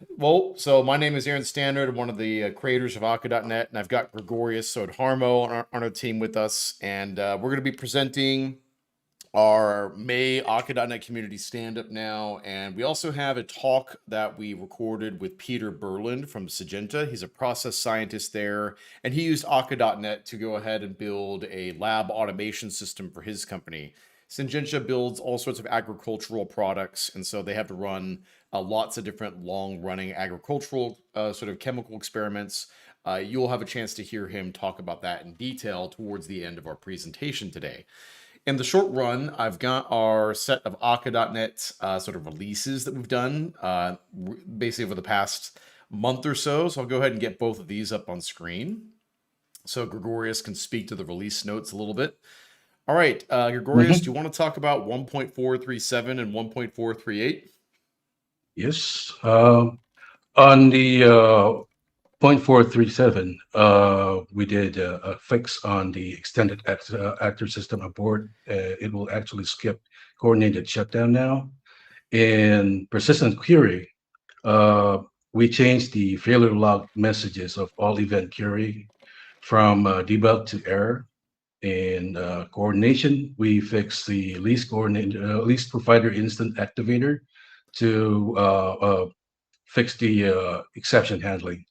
Well, so my name is Aaron Standard. I'm one of the creators of Akka.net, and I've got Gregorius Sodharmo on our team with us. And we're going to be presenting our May Akka.net Community Standup now. And we also have a talk that we recorded with Peter Burland from Syngenta. He's a process scientist there, and he used Akka.net to go ahead and build a lab automation system for his company. Syngenta builds all sorts of agricultural products, and so they have to run lots of different long-running agricultural sort of chemical experiments. You'll have a chance to hear him talk about that in detail towards the end of our presentation today. In the short run, I've got our set of Akka.net sort of releases that we've done basically over the past month or so. So I'll go ahead and get both of these up on screen so Gregorius can speak to the release notes a little bit. All right, Gregorius, do Mhm. you want to talk about 1.437 and 1.438? Yes. On the 0.437, we did a fix on the extended actor system aboard. It will actually skip coordinated shutdown now. In persistent query, uh, we changed the failure log messages of all event query from debug to error. In coordination, we fixed the lease provider instant activator to fix the exception handling.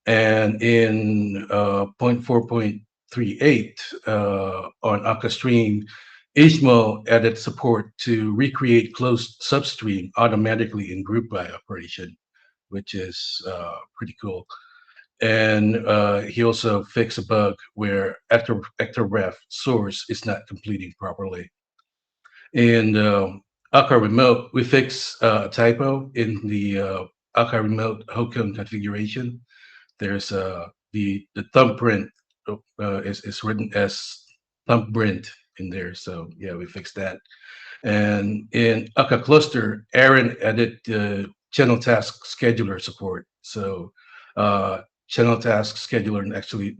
And in 0.4.38 on Akka Stream, HMO added support to recreate closed substream automatically in group by operation, which is pretty cool. And he also fixed a bug where actor ref source is not completing properly. In Akka Remote, we fixed a typo in the Akka Remote Hokum configuration. There's the thumbprint is written as thumbprint in there. So yeah, we fixed that. And in Akka Cluster, Aaron added channel task scheduler support. So channel task scheduler actually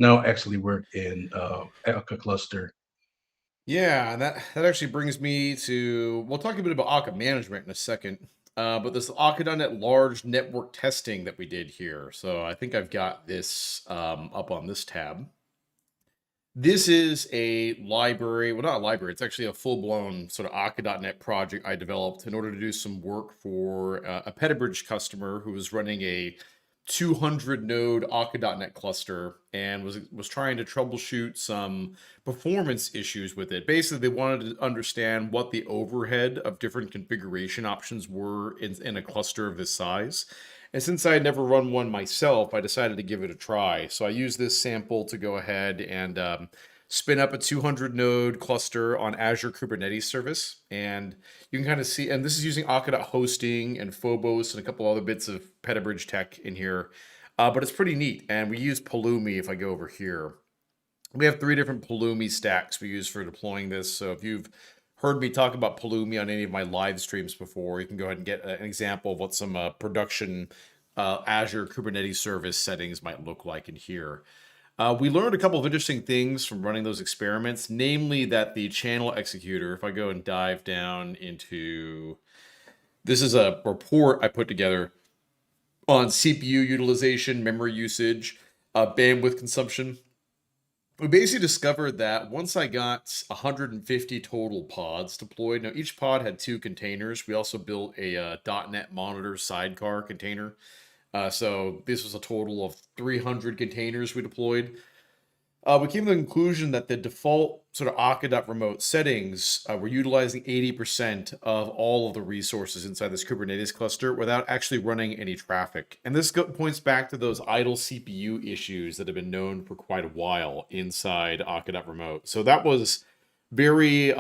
work in Akka Cluster. Yeah, and that actually brings me to we'll talk a bit about Akka Management in a second. But this Akka.net large network testing that we did here. So I think I've got this up on this tab. This is a library, well, not a library, it's actually a full-blown sort of Akka.net project I developed in order to do some work for a Petabridge customer who was running a 200 node Akka.net cluster and was trying to troubleshoot some performance issues with it. Basically, they wanted to understand what the overhead of different configuration options were in a cluster of this size. And since I had never run one myself, I decided to give it a try. So I used this sample to go ahead and spin up a 200 node cluster on Azure Kubernetes service. And you can kind of see, and this is using Akka hosting and Phobos and a couple other bits of Petabridge tech in here. But it's pretty neat. And we use Pulumi if I go over here. We have three different Pulumi stacks we use for deploying this. So if you've heard me talk about Pulumi on any of my live streams before, you can go ahead and get an example of what some production Azure Kubernetes service settings might look like in here. We learned a couple of interesting things from running those experiments, namely that the channel executor, if I go and dive down into, this is a report I put together on CPU utilization, memory usage, bandwidth consumption. We basically discovered that once I got 150 total pods deployed, now each pod had two containers. We also built a .NET Monitor sidecar container. So this was a total of 300 containers we deployed. We came to the conclusion that the default sort of Akka.remote settings were utilizing 80% of all of the resources inside this Kubernetes cluster without actually running any traffic. And this points back to those idle CPU issues that have been known for quite a while inside Akka.remote. So that was very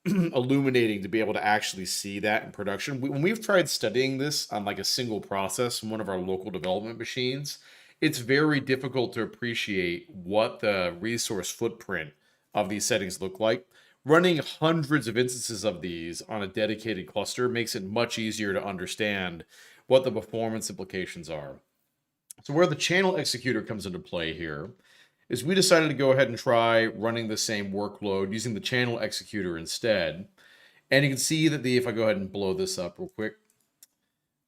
illuminating to be able to actually see that in production. When we've tried studying this on like a single process from one of our local development machines, it's very difficult to appreciate what the resource footprint of these settings look like. Running hundreds of instances of these on a dedicated cluster makes it much easier to understand what the performance implications are. So where the channel executor comes into play here is we decided to go ahead and try running the same workload using the channel executor instead. And you can see that if I go ahead and blow this up real quick,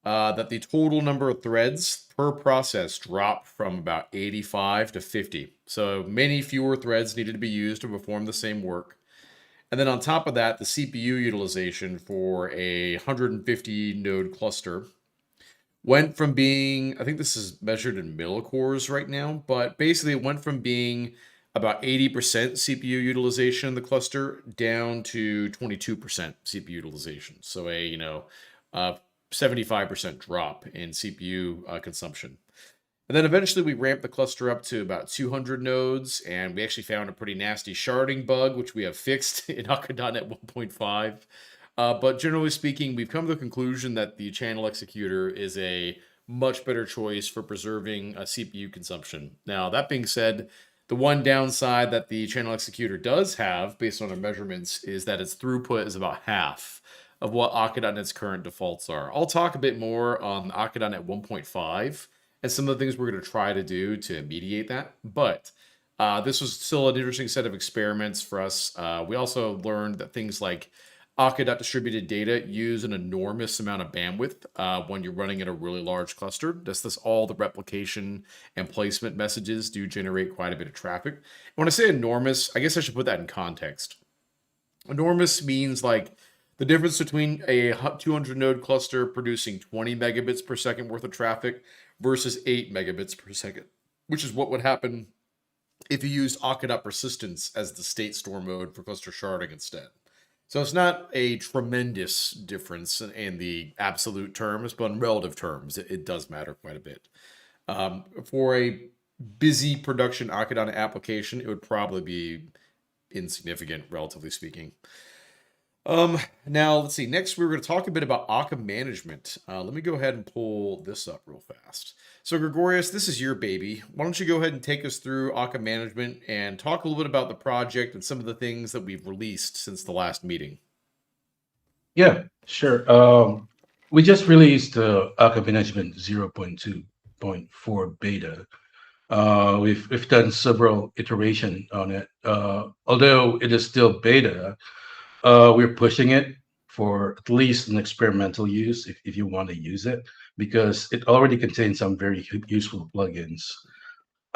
that the total number of threads per process dropped from about 85 to 50. So many fewer threads needed to be used to perform the same work. And then on top of that, the CPU utilization for a 150 node cluster went from being, I think this is measured in millicores right now, but basically it went from being about 80% CPU utilization in the cluster down to 22% CPU utilization. So a, 75% drop in CPU consumption. And then eventually we ramped the cluster up to about 200 nodes, and we actually found a pretty nasty sharding bug, which we have fixed in Akka.NET 1.5. But generally speaking, we've come to the conclusion that the channel executor is a much better choice for preserving CPU consumption. Now, that being said, the one downside that the channel executor does have, based on our measurements, is that its throughput is about half of what Akka.NET's current defaults are. I'll talk a bit more on Akka.NET 1.5 and some of the things we're going to try to do to mediate that. But this was still an interesting set of experiments for us. We also learned that things like Akka.distributed data use an enormous amount of bandwidth when you're running in a really large cluster. This all the replication and placement messages do generate quite a bit of traffic. And when I say enormous, I guess I should put that in context. Enormous means like the difference between a 200 node cluster producing 20 megabits per second worth of traffic versus 8 megabits per second, which is what would happen if you used Akka.persistence as the state store mode for cluster sharding instead. So it's not a tremendous difference in the absolute terms, but in relative terms, it does matter quite a bit. For a busy production Akka.NET application, it would probably be insignificant, relatively speaking. Now let's see. Next, we're going to talk a bit about Akka Management. Let me go ahead and pull this up real fast. So, Gregorius, this is your baby. Why don't you go ahead and take us through Akka Management and talk a little bit about the project and some of the things that we've released since the last meeting? Yeah, sure. We just released Akka Management 0.2.4 beta. We've done several iteration on it. Although it is still beta, we're pushing it for at least an experimental use if you want to use it, because it already contains some very useful plugins.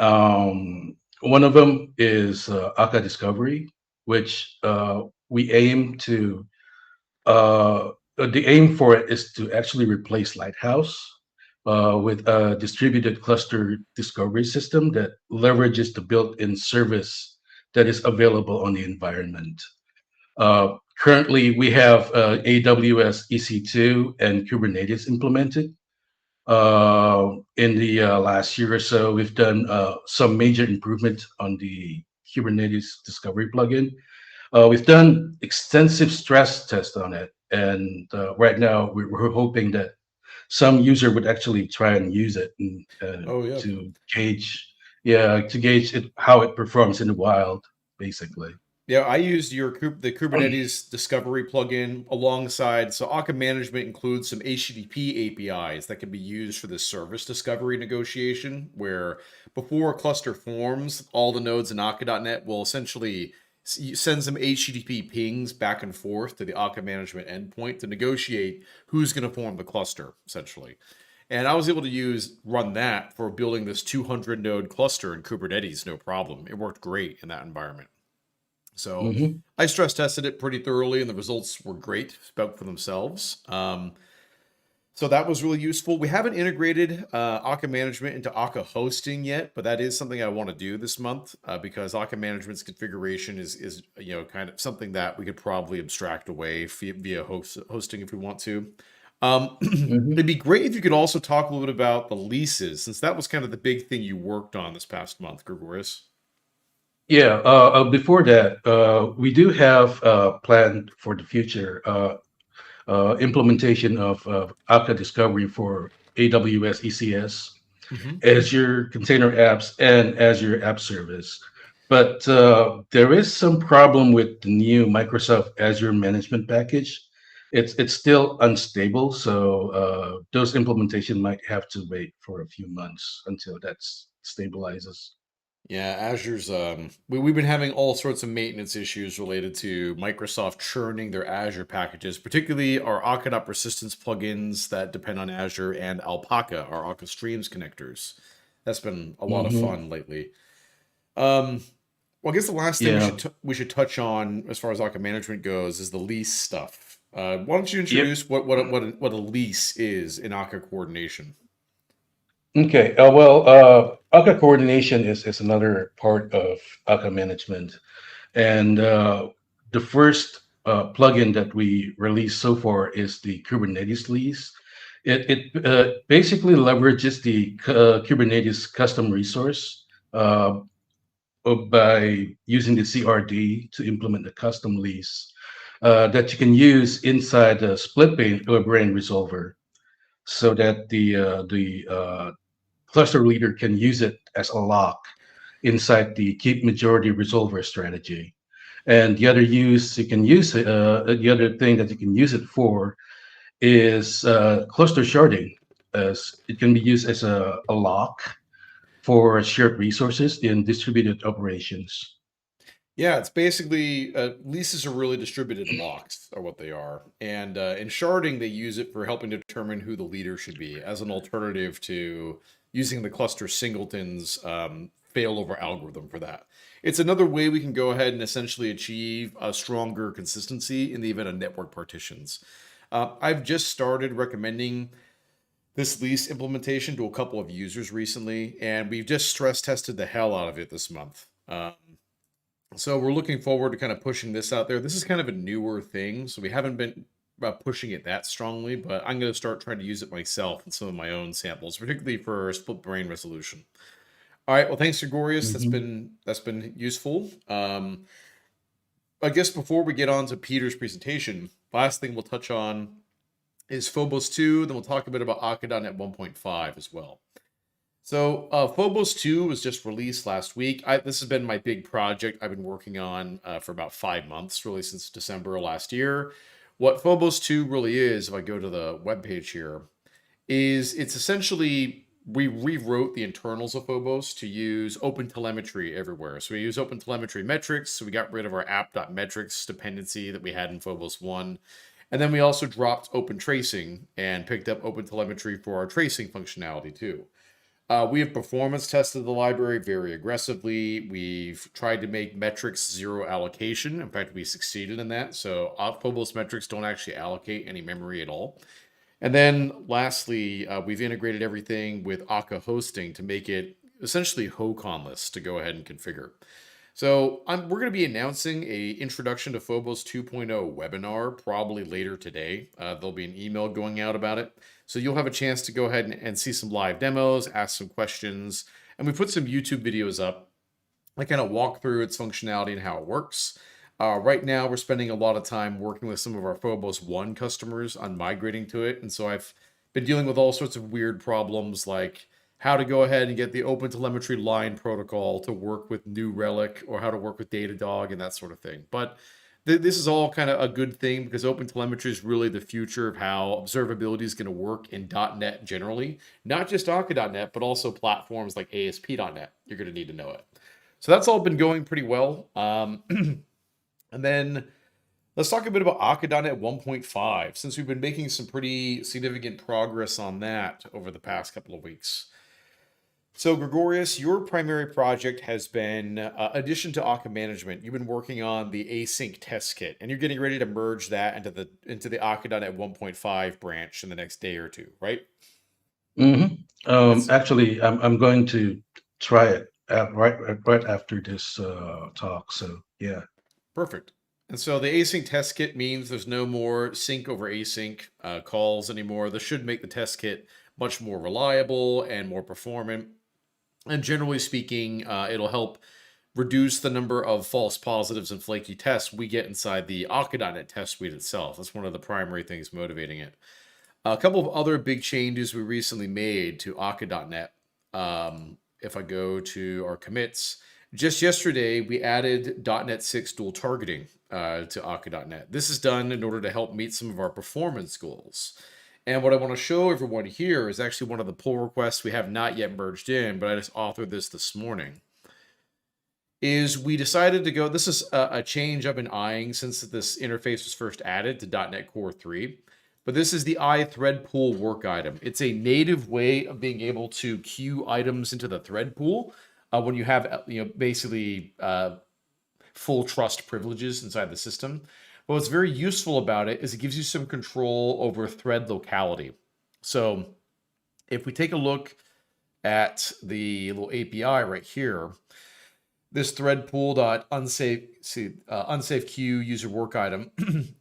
One of them is Akka Discovery, which we aim to the aim for it is to actually replace Lighthouse with a distributed cluster discovery system that leverages the built-in service that is available on the environment. Currently, we have AWS EC2 and Kubernetes implemented. In the last year or so, we've done some major improvement on the Kubernetes discovery plugin. We've done extensive stress tests on it, and right now we're hoping that some user would actually try and use it Oh, yeah. to gauge, yeah, to gauge how it performs in the wild, basically. Yeah, I used the Kubernetes discovery plugin alongside. So Akka Management includes some HTTP APIs that can be used for this service discovery negotiation, where before a cluster forms, all the nodes in Akka.NET will essentially send some HTTP pings back and forth to the Akka Management endpoint to negotiate who's going to form the cluster, essentially. And I was able to run that for building this 200 node cluster in Kubernetes, no problem. It worked great in that environment. So Hmm. I stress tested it pretty thoroughly, and the results were great, spoke for themselves. So that was really useful. We haven't integrated Akka Management into Akka Hosting yet, but that is something I want to do this month because Akka Management's configuration is kind of something that we could probably abstract away via hosting if we want to. Hmm. It'd be great if you could also talk a little bit about the leases, since that was kind of the big thing you worked on this past month, Gregorius. Yeah, before that, we do have planned for the future implementation of Akka Discovery for AWS ECS, Hmm. Azure Container Apps, and Azure App Service. But there is some problem with the new Microsoft Azure Management Package. It's still unstable, so those implementation might have to wait for a few months until that stabilizes. Yeah, Azure's we've been having all sorts of maintenance issues related to Microsoft churning their Azure packages, particularly our Akka Persistence plugins that depend on Azure and Alpaca, our Akka Streams connectors. That's been a lot of Hmm. fun lately. Um, well, I guess the last thing Yeah. we should touch on as far as Akka management goes is the lease stuff. Why don't you Yep. introduce what a lease is in Akka coordination? Okay. Well, Akka coordination is another part of Akka management. And the first plugin that we released so far is the Kubernetes lease. It basically leverages the Kubernetes custom resource by using the CRD to implement the custom lease that you can use inside the split brain resolver, so that the cluster leader can use it as a lock inside the keep majority resolver strategy. And the other thing that you can use it for is cluster sharding, as it can be used as a lock for shared resources in distributed operations. Yeah, it's basically leases are really distributed locks, are what they are, and in sharding they use it for helping determine who the leader should be as an alternative to using the cluster singletons failover algorithm for that. It's another way we can go ahead and essentially achieve a stronger consistency in the event of network partitions. I've just started recommending this lease implementation to a couple of users recently, and we've just stress tested the hell out of it this month. So we're looking forward to kind of pushing this out there. This is kind of a newer thing, so we haven't been pushing it that strongly, but I'm going to start trying to use it myself in some of my own samples, particularly for split brain resolution. All right, well, thanks, Gregorius. Mhm. That's been useful. I guess before we get on to Peter's presentation, last thing we'll touch on is Phobos 2. Then we'll talk a bit about Akka.NET 1.5 as well. So, Phobos 2 was just released last week. This has been my big project I've been working on for about 5 months, really since December of last year. What Phobos 2 really is, if I go to the webpage here, is it's essentially we rewrote the internals of Phobos to use open telemetry everywhere. So we use open telemetry metrics. So we got rid of our app.metrics dependency that we had in Phobos 1. And then we also dropped open tracing and picked up open telemetry for our tracing functionality too. We have performance tested the library very aggressively. We've tried to make metrics zero allocation. In fact, we succeeded in that. So Phobos metrics don't actually allocate any memory at all. And then lastly, we've integrated everything with Akka hosting to make it essentially HOCONless to go ahead and configure. So we're going to be announcing a introduction to Phobos 2.0 webinar probably later today. There'll be an email going out about it. So you'll have a chance to go ahead and see some live demos, ask some questions, and we put some YouTube videos up. I kind of walk through its functionality and how it works. Right now, we're spending a lot of time working with some of our Phobos 1 customers on migrating to it. And so I've been dealing with all sorts of weird problems like how to go ahead and get the OpenTelemetry line protocol to work with New Relic or how to work with Datadog and that sort of thing. But this is all kind of a good thing because OpenTelemetry is really the future of how observability is going to work in .NET generally, not just Akka.NET, but also platforms like ASP.NET. You're going to need to know it. So that's all been going pretty well. And then let's talk a bit about Akka.NET 1.5, since we've been making some pretty significant progress on that over the past couple of weeks. So, Gregorius, your primary project has been addition to Akka Management. You've been working on the async test kit, and you're getting ready to merge that into the Akka.NET 1.5 branch in the next day or two, right? Hmm. That's Actually, I'm going to try it right after this talk. So yeah. perfect. And so the async test kit means there's no more sync over async calls anymore. This should make the test kit much more reliable and more performant. And generally speaking, it'll help reduce the number of false positives and flaky tests we get inside the Akka.NET test suite itself. That's one of the primary things motivating it. A couple of other big changes we recently made to Akka.NET. If I go to our commits, just yesterday we added .NET 6 dual targeting to Akka.NET. This is done in order to help meet some of our performance goals. And what I want to show everyone here is actually one of the pull requests we have not yet merged in, but I just authored this morning. is we decided to go, this is a change I've been eyeing since this interface was first added to .NET Core 3. But this is the iThread pool work item. It's a native way of being able to queue items into the thread pool when you have, basically full trust privileges inside the system. But what's very useful about it is it gives you some control over thread locality. So if we take a look at the little API right here, this thread pool dot unsafe unsafe queue user work item,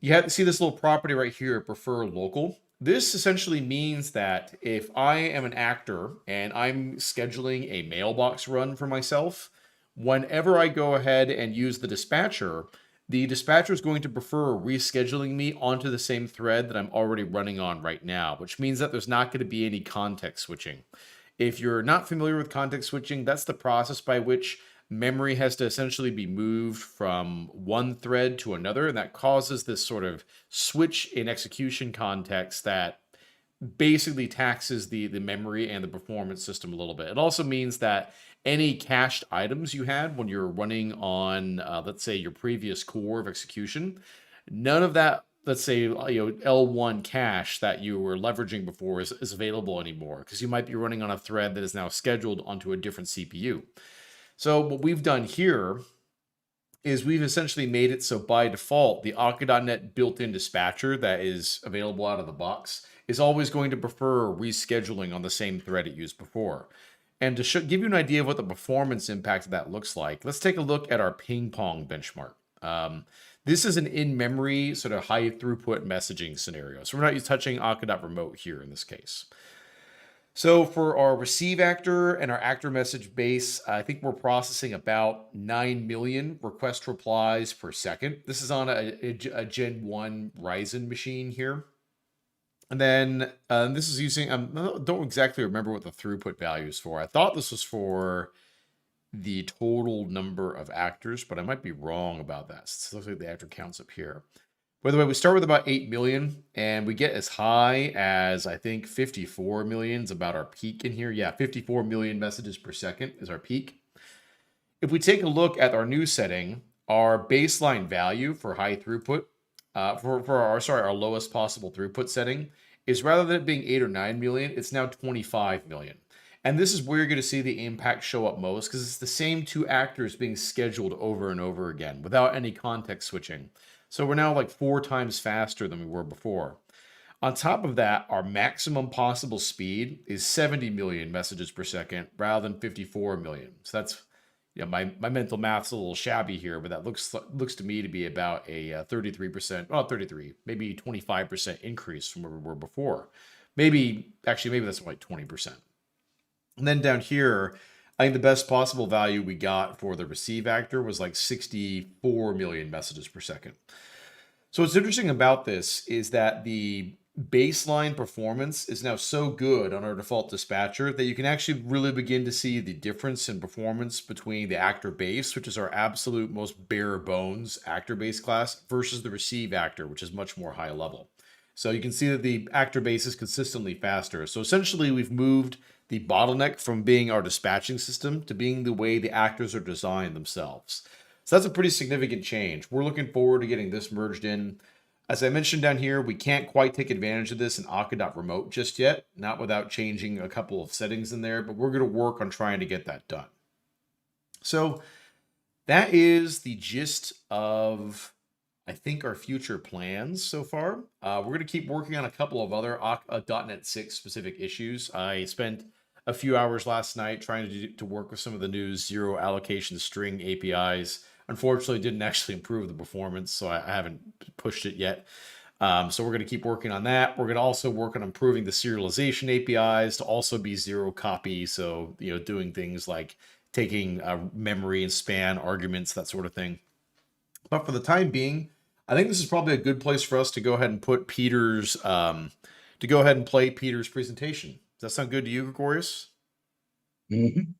you have to see this little property right here, prefer local. This essentially means that if I am an actor and I'm scheduling a mailbox run for myself, whenever I go ahead and use the dispatcher is going to prefer rescheduling me onto the same thread that I'm already running on right now, which means that there's not going to be any context switching. If you're not familiar with context switching, that's the process by which memory has to essentially be moved from one thread to another, and that causes this sort of switch in execution context that basically taxes the memory and the performance system a little bit. It also means that any cached items you had when you're running on, let's say, your previous core of execution, none of that, let's say, L1 cache that you were leveraging before is available anymore, because you might be running on a thread that is now scheduled onto a different CPU. So what we've done here is we've essentially made it so by default, the Akka.NET built-in dispatcher that is available out of the box is always going to prefer rescheduling on the same thread it used before. And to give you an idea of what the performance impact of that looks like, let's take a look at our ping pong benchmark. This is an in-memory sort of high throughput messaging scenario. So we're not touching Akka.remote here in this case. So for our receive actor and our actor message base, I think we're processing about 9 million request replies per second. This is on a Gen 1 Ryzen machine here. And then this is using, I don't exactly remember what the throughput value is for. I thought this was for the total number of actors, but I might be wrong about that. It looks like the actor counts up here. By the way, we start with about 8 million, and we get as high as, I think, 54 million is about our peak in here. Yeah, 54 million messages per second is our peak. If we take a look at our new setting, our baseline value for high throughput, our lowest possible throughput setting, is rather than it being 8 or 9 million, it's now 25 million. And this is where you're going to see the impact show up most, because it's the same two actors being scheduled over and over again without any context switching. So we're now like 4 times faster than we were before. On top of that, our maximum possible speed is 70 million messages per second rather than 54 million. So that's, my mental math's a little shabby here, but that looks to me to be about a 33%, well, 33, maybe 25% increase from where we were before. Maybe that's like 20%. And then down here, I think the best possible value we got for the receive actor was like 64 million messages per second. So what's interesting about this is that the baseline performance is now so good on our default dispatcher that you can actually really begin to see the difference in performance between the actor base, which is our absolute most bare bones actor base class, versus the receive actor, which is much more high level. So you can see that the actor base is consistently faster. So essentially we've moved the bottleneck from being our dispatching system to being the way the actors are designed themselves. So that's a pretty significant change. We're looking forward to getting this merged in. As I mentioned down here, we can't quite take advantage of this in Akka.remote just yet, not without changing a couple of settings in there, but we're going to work on trying to get that done. So that is the gist of, I think, our future plans so far. We're going to keep working on a couple of other .NET 6 specific issues. I spent a few hours last night trying to work with some of the new zero allocation string APIs. Unfortunately, didn't actually improve the performance, so I haven't pushed it yet. So we're going to keep working on that. We're going to also work on improving the serialization APIs to also be zero copy. So, doing things like taking memory and span arguments, that sort of thing. But for the time being, I think this is probably a good place for us to go ahead and put Peter's, to go ahead and play Peter's presentation. Does that sound good to you, Gregorius? Mm-hmm.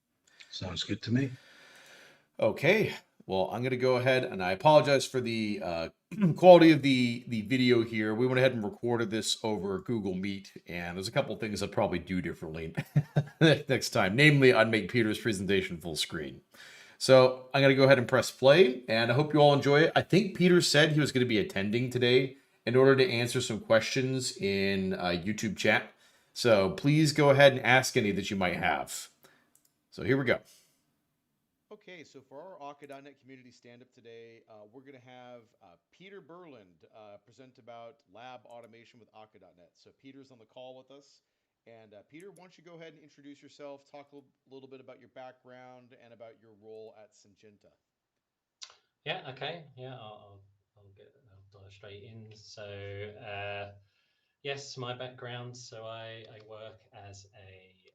Sounds good to me. Okay. Well, I'm going to go ahead, and I apologize for the quality of the video here. We went ahead and recorded this over Google Meet, and there's a couple of things I'll probably do differently next time. Namely, I'd make Peter's presentation full screen. So I'm going to go ahead and press play, and I hope you all enjoy it. I think Peter said he was going to be attending today in order to answer some questions in YouTube chat. So please go ahead and ask any that you might have. So here we go. Okay, so for our Akka.net community stand-up today, we're going to have Peter Burland present about lab automation with Akka.net. So Peter's on the call with us. And Peter, why don't you go ahead and introduce yourself, talk a little bit about your background and about your role at Syngenta. Yeah, okay. Yeah, I'll dive straight in. So, yes, my background. So I work as a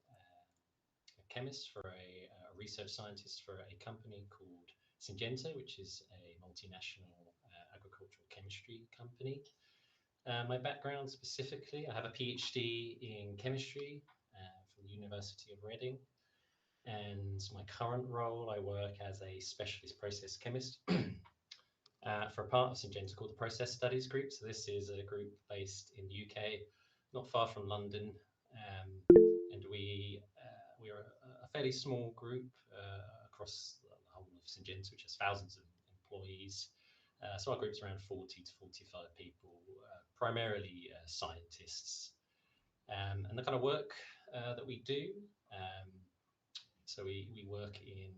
chemist for a research scientist for a company called Syngenta, which is a multinational agricultural chemistry company. My background specifically, I have a PhD in chemistry from the University of Reading. And my current role, I work as a specialist process chemist for a part of Syngenta called the Process Studies Group. So this is a group based in the UK, not far from London, and we are a fairly small group across the whole of Syngenta, which has thousands of employees. So our group's around 40 to 45 people, primarily scientists. And the kind of work that we do, um, so we work in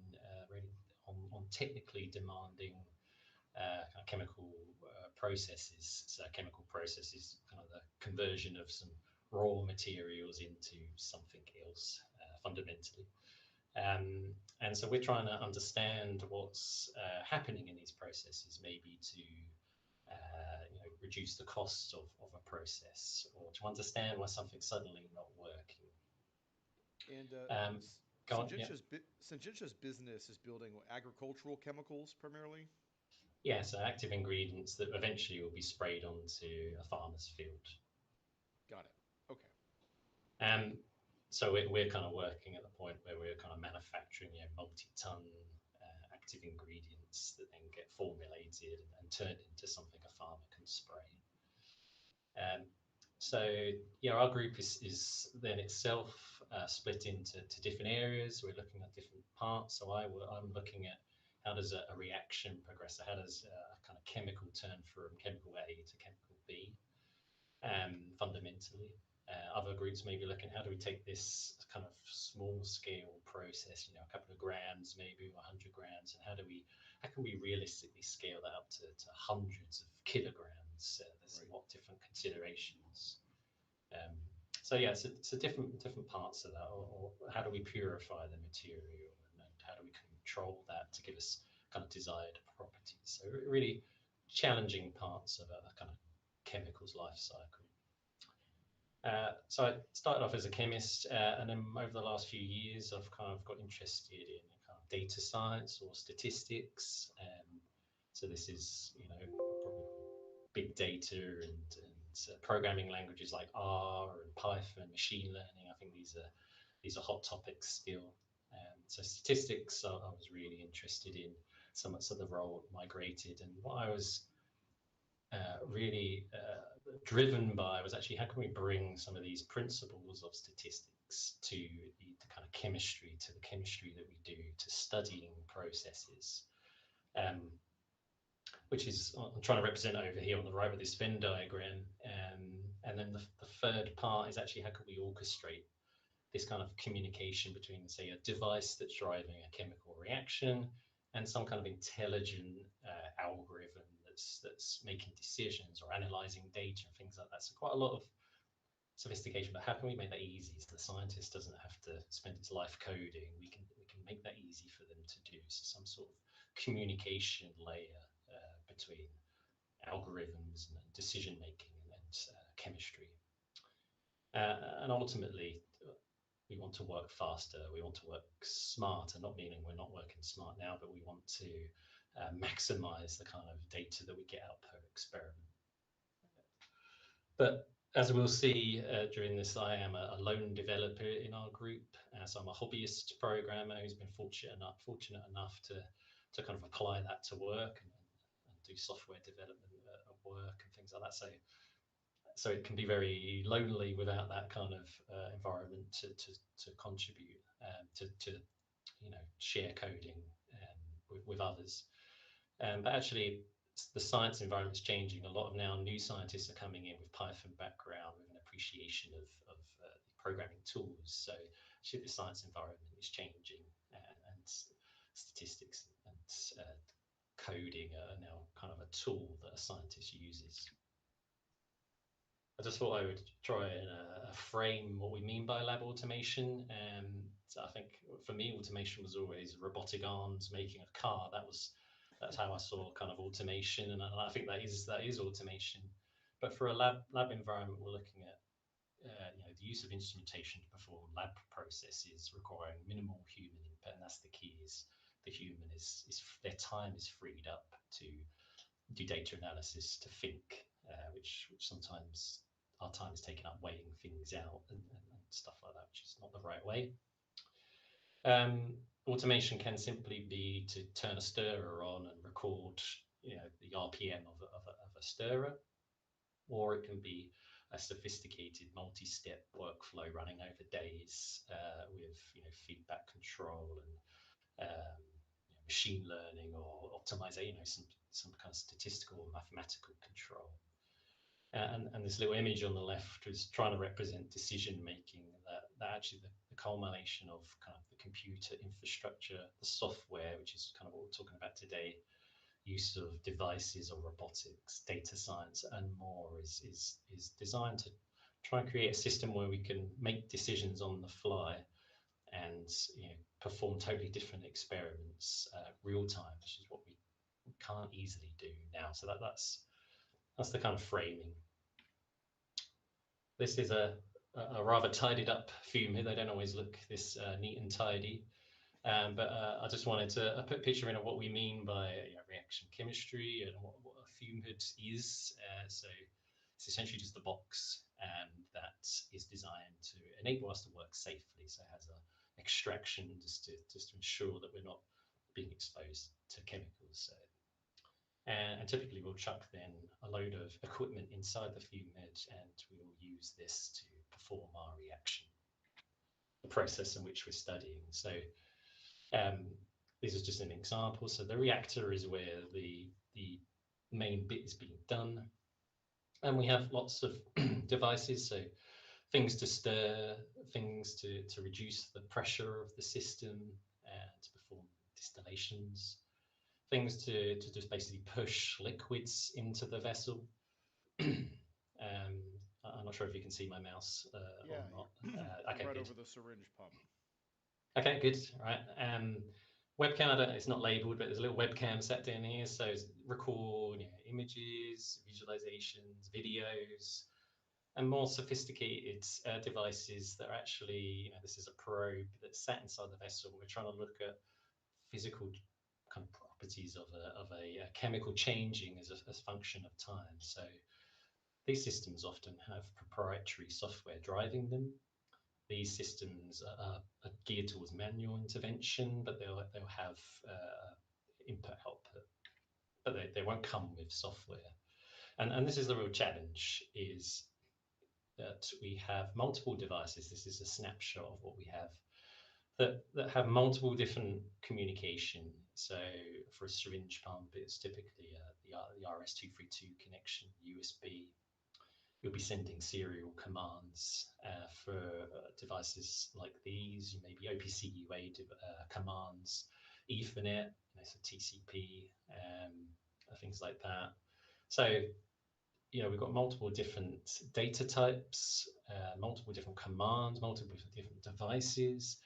really on technically demanding kind of chemical processes. So chemical processes, kind of the conversion of some raw materials into something else fundamentally. And so we're trying to understand what's happening in these processes, maybe to reduce the cost of a process, or to understand why something's suddenly not working. And Um, Go on, yeah. Syngenta's business is building agricultural chemicals primarily. Yeah, so active ingredients that eventually will be sprayed onto a farmer's field. Got it. Okay. Um, so we're kind of working at the point where we're kind of manufacturing multi-ton active ingredients that then get formulated and turned into something a farmer can spray. Um, so yeah, our group is then itself split into different areas. We're looking at different parts. So I'm looking at how does a reaction progress? So how does a kind of chemical turn from chemical A to chemical B? Fundamentally. Other groups may be looking, how do we take this kind of small scale process, a couple of grams, maybe 100 grams, and how can we realistically scale that up to hundreds of kilograms? There's a lot of different considerations. Um, so yeah, so different parts of that, or how do we purify the material, and how do we control that to give us kind of desired properties? So really challenging parts of a kind of chemicals life cycle. So I started off as a chemist, and then over the last few years, I've kind of got interested in kind of data science or statistics. So this is, probably big data and programming languages like R and Python, machine learning. I think these are hot topics still. So statistics, I was really interested in. So much of the role migrated, and what I was really driven by was actually how can we bring some of these principles of statistics to the kind of chemistry, to the chemistry that we do, to studying processes, um, which is I'm trying to represent over here on the right with this Venn diagram. And then the third part is actually how can we orchestrate this kind of communication between, say, a device that's driving a chemical reaction and some kind of intelligent algorithm that's making decisions or analyzing data and things like that. So quite a lot of sophistication, but how can we make that easy so the scientist doesn't have to spend his life coding? We can make that easy for them to do. So some sort of communication layer between algorithms and decision making and chemistry. And ultimately, we want to work faster. We want to work smarter, not meaning we're not working smart now, but we want to maximize the kind of data that we get out per experiment. But as we'll see during this, I am a lone developer in our group. So I'm a hobbyist programmer who's been fortunate enough to kind of apply that to work and do software development at work and things like that. So it can be very lonely without that kind of environment to contribute, to share coding with others. But actually, the science environment is changing. A lot of now new scientists are coming in with Python background, with an appreciation of programming tools. So actually, the science environment is changing, and statistics and coding are now kind of a tool that a scientist uses. I just thought I would try and frame what we mean by lab automation. So I think for me, automation was always robotic arms making a car. That's how I saw kind of automation, and I think that is automation. But for a lab environment, we're looking at the use of instrumentation to perform lab processes requiring minimal human input, and that's the key. Is the human is their time is freed up to do data analysis, to think, which sometimes our time is taken up weighing things out and stuff like that, which is not the right way. Automation can simply be to turn a stirrer on and record, the RPM of a stirrer, or it can be a sophisticated multi-step workflow running over days with feedback control and machine learning or optimization, some kind of statistical or mathematical control. And this little image on the left was trying to represent decision making, that actually the culmination of kind of the computer infrastructure, the software, which is kind of what we're talking about today, use of devices or robotics, data science, and more is designed to try and create a system where we can make decisions on the fly and perform totally different experiments real time, which is what we can't easily do now. So that's the kind of framing. This is a rather tidied up fume here. They don't always look this neat and tidy. But I just wanted to put a picture in of what we mean by reaction chemistry and what a fume hood is. So it's essentially just a box that is designed to enable us to work safely. So it has an extraction just to ensure that we're not being exposed to chemicals. And typically we'll chuck then a load of equipment inside the fume hood, and we will use this to perform our reaction, the process in which we're studying. So this is just an example. So the reactor is where the main bit is being done. And we have lots of devices, so things to stir, things to reduce the pressure of the system and to perform distillations, things to just basically push liquids into the vessel. I'm not sure if you can see my mouse Yeah, or not. Okay, right good. over the syringe pump. Okay, good. All right. Webcam, it's not labeled, but there's a little webcam set down here. So record images, visualizations, videos, and more sophisticated devices that are actually, this is a probe that's sat inside the vessel. We're trying to look at physical kind of properties of a chemical changing as a function of time. So these systems often have proprietary software driving them. These systems are geared towards manual intervention, but they'll have input output, but they won't come with software. And this is the real challenge, is that we have multiple devices. This is a snapshot of what we have that have multiple different communication. So for a syringe pump, it's typically the RS-232 connection, USB. You'll be sending serial commands for devices like these, maybe OPC UA commands, Ethernet, so TCP, things like that. So, we've got multiple different data types, multiple different commands, multiple different devices.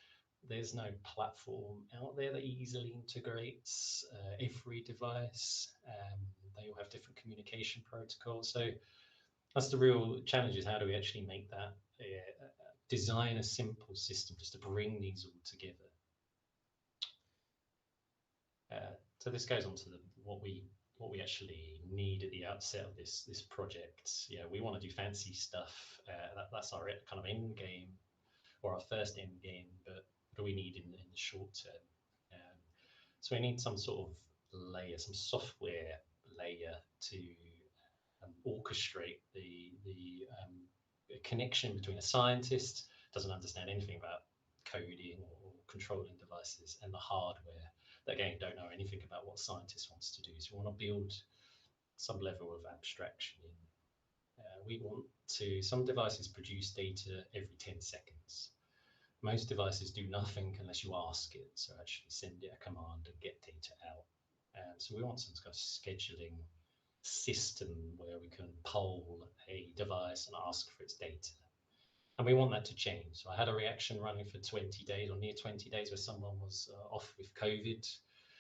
There's no platform out there that easily integrates every device. They all have different communication protocols. So that's the real challenge, is how do we actually make that, design a simple system just to bring these all together. So this goes on to what we actually need at the outset of this project. We want to do fancy stuff. That's our kind of end game, or our first end game, but what do we need in the short term? So we need some sort of layer, some software layer to orchestrate the connection between a scientist doesn't understand anything about coding or controlling devices and the hardware that again don't know anything about what a scientist wants to do. So we want to build some level of abstraction in. We want to, some devices produce data every 10 seconds. Most devices do nothing unless you ask it. So actually send it a command and get data out. So we want some kind of scheduling system where we can poll a device and ask for its data. And we want that to change. So I had a reaction running for 20 days or near 20 days where someone was off with COVID,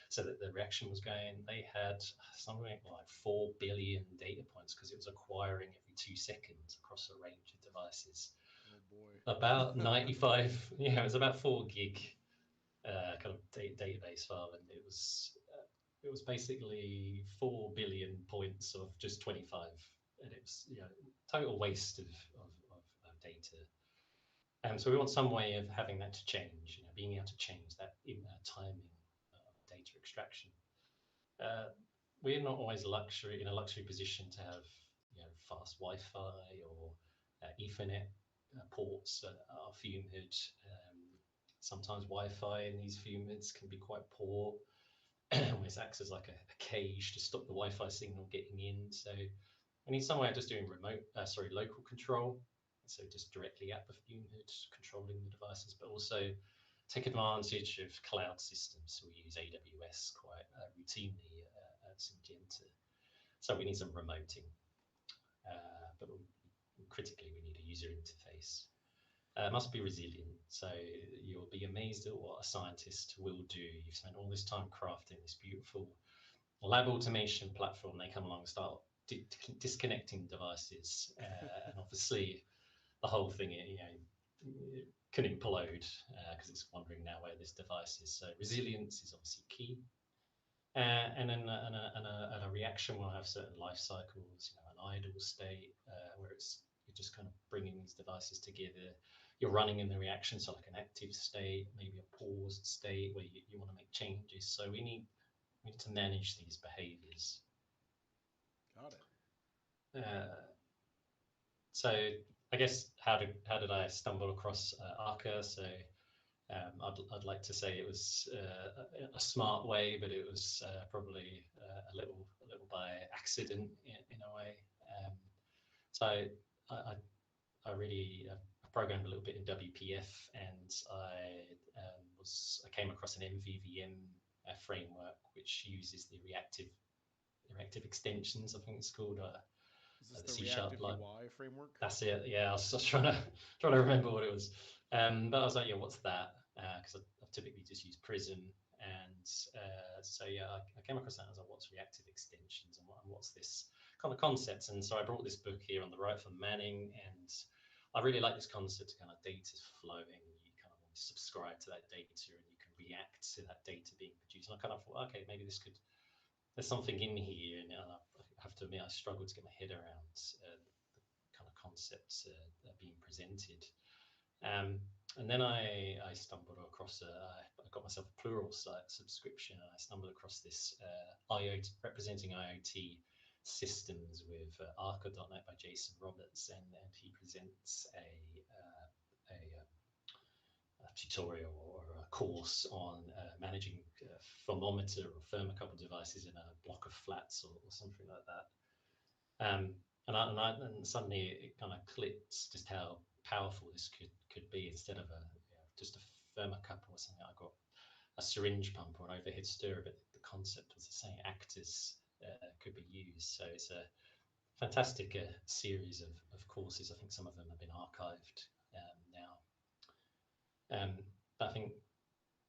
so that the reaction was going. They had something like 4 billion data points because it was acquiring every 2 seconds across a range of devices. Oh boy. About 95, yeah, it was about 4 gig kind of database file, and it was basically 4 billion points of just 25, and it was total waste of data. So we want some way of having that to change, being able to change that timing of data extraction. We're not always in a luxury position to have fast Wi-Fi or Ethernet ports at our fume hood. Sometimes Wi-Fi in these fume hoods can be quite poor. It acts as like a cage to stop the Wi-Fi signal getting in. So we need some way of just doing local control. So just directly at the fume hood, controlling the devices, but also take advantage of cloud systems. So we use AWS quite routinely at Syngenta. So we need some remoting, but critically we need a user interface. Must be resilient. So you'll be amazed at what a scientist will do. You've spent all this time crafting this beautiful lab automation platform. They come along and start disconnecting devices, and obviously the whole thing, it can implode because it's wondering now where this device is. So resilience is obviously key. And then a reaction will have certain life cycles, an idle state where you're just kind of bringing these devices together. You're running in the reaction, so like an active state, maybe a paused state where you want to make changes. So we need to manage these behaviors. Got it. So I guess how did I stumble across Akka? So I'd like to say it was a smart way, but it was probably a little by accident in a way. So I really programmed a little bit in WPF, and I came across an MVVM framework which uses the reactive extensions. I think it's called. Is this The the C# reactive like UI framework? that's it. Yeah, I was trying to remember what it was. But I was like, yeah, what's that? Because I've typically just used Prism, and so yeah, I came across that. And I was like, what's reactive extensions, and what's this kind of concept? And so I brought this book here on the right from Manning, and I really like this concept of kind of data flowing. You kind of subscribe to that data, and you can react to that data being produced. And I kind of thought, okay, maybe there's something in here, and I have to admit I struggled to get my head around the kind of concepts being presented. And then I stumbled across I got myself a Pluralsight subscription, and I stumbled across this IoT representing IoT systems with Arca.net by Jason Roberts, and he presents a tutorial or a course on managing thermometer or thermocouple devices in a block of flats or something like that. And suddenly it kind of clicked just how powerful this could be. Instead of just a thermocouple or something, I got a syringe pump or an overhead stirrer, but the concept was the same. Actors could be used. So it's a fantastic series of courses. I think some of them have been archived now. But I think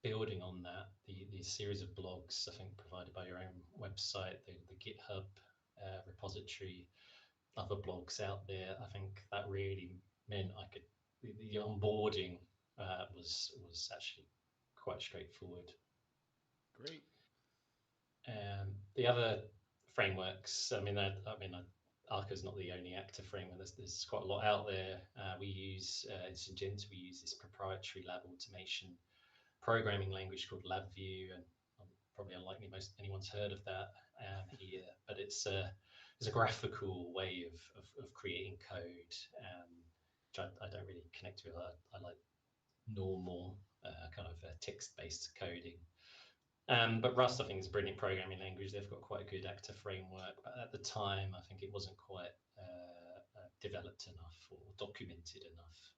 building on that, the series of blogs, I think provided by your own website, the GitHub repository, other blogs out there, I think that really meant I could, the onboarding was actually quite straightforward. Great. The other frameworks, Arca is not the only actor framework. There's quite a lot out there. We use in Syngenta, we use this proprietary lab automation programming language called LabVIEW, and probably unlikely anyone's heard of that here, but it's a graphical way of creating code, which I don't really connect to. I like normal kind of text-based coding. But Rust, I think, is a brilliant programming language. They've got quite a good actor framework, but at the time, I think it wasn't quite developed enough or documented enough.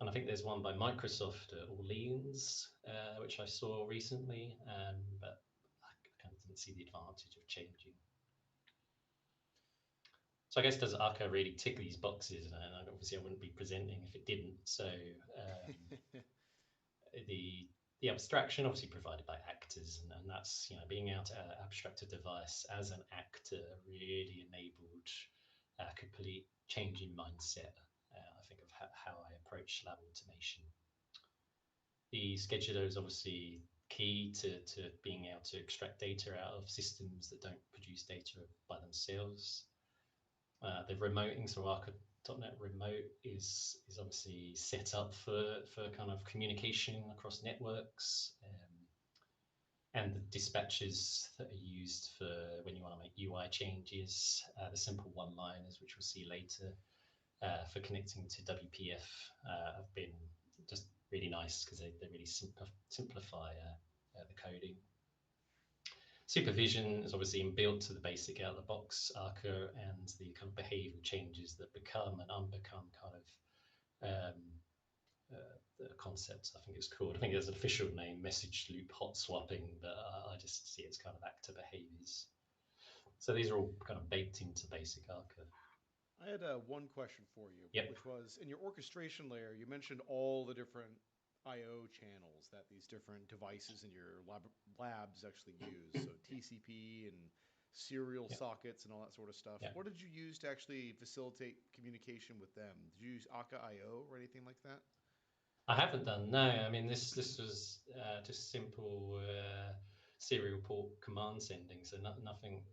And I think there's one by Microsoft, Orleans, which I saw recently, but I kind of didn't see the advantage of changing. So I guess, does Akka really tick these boxes? And obviously I wouldn't be presenting if it didn't. So the abstraction obviously provided by actors, and that's, you know, being able to abstract a device as an actor really enabled a complete change in mindset, I think, of how I approach lab automation. The scheduler is obviously key to being able to extract data out of systems that don't produce data by themselves. The remoting, so Arca.NET Remote is obviously set up for kind of communication across networks, and the dispatches that are used for when you want to make UI changes, the simple one-liners, which we'll see later, for connecting to WPF, have been just really nice because they really simplify the coding. Supervision is obviously inbuilt to the basic out-of-the-box Arca, and the kind of behavioral changes that become and unbecome kind of the concept, I think it's called. I think there's an official name, message loop hot swapping, but I just see it's kind of actor behaviors. So these are all kind of baked into basic Arca. I had one question for you, Yep. which was, in your orchestration layer, you mentioned all the different I/O channels that these different devices in your labs actually use. So TCP and serial Yep. sockets and all that sort of stuff. Yep. What did you use to actually facilitate communication with them? Did you use Akka I/O or anything like that? I haven't done, no. I mean, this was just simple serial port command sending, so nothing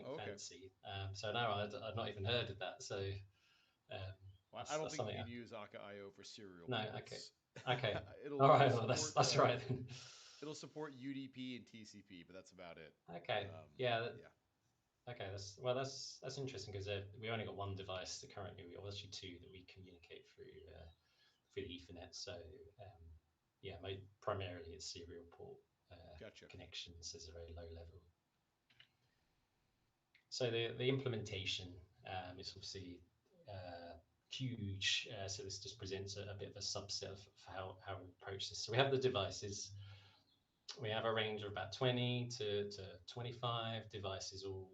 Oh, okay. fancy. So no, I'd not even heard of that. So Well, I don't that's think something. you can use Akka I/O for serial No, ports. okay. It'll All right, it'll well support that's right then. it'll support UDP and TCP, but that's about it. Okay, yeah, Yeah. okay. That's interesting because we only got one device that currently, or actually two, that we communicate through the Ethernet. So yeah, primarily it's serial port Gotcha. connections as a very low level. So the implementation is obviously huge. So this just presents a bit of a subset of how we approach this. So we have the devices. We have a range of about 20 to 25 devices, all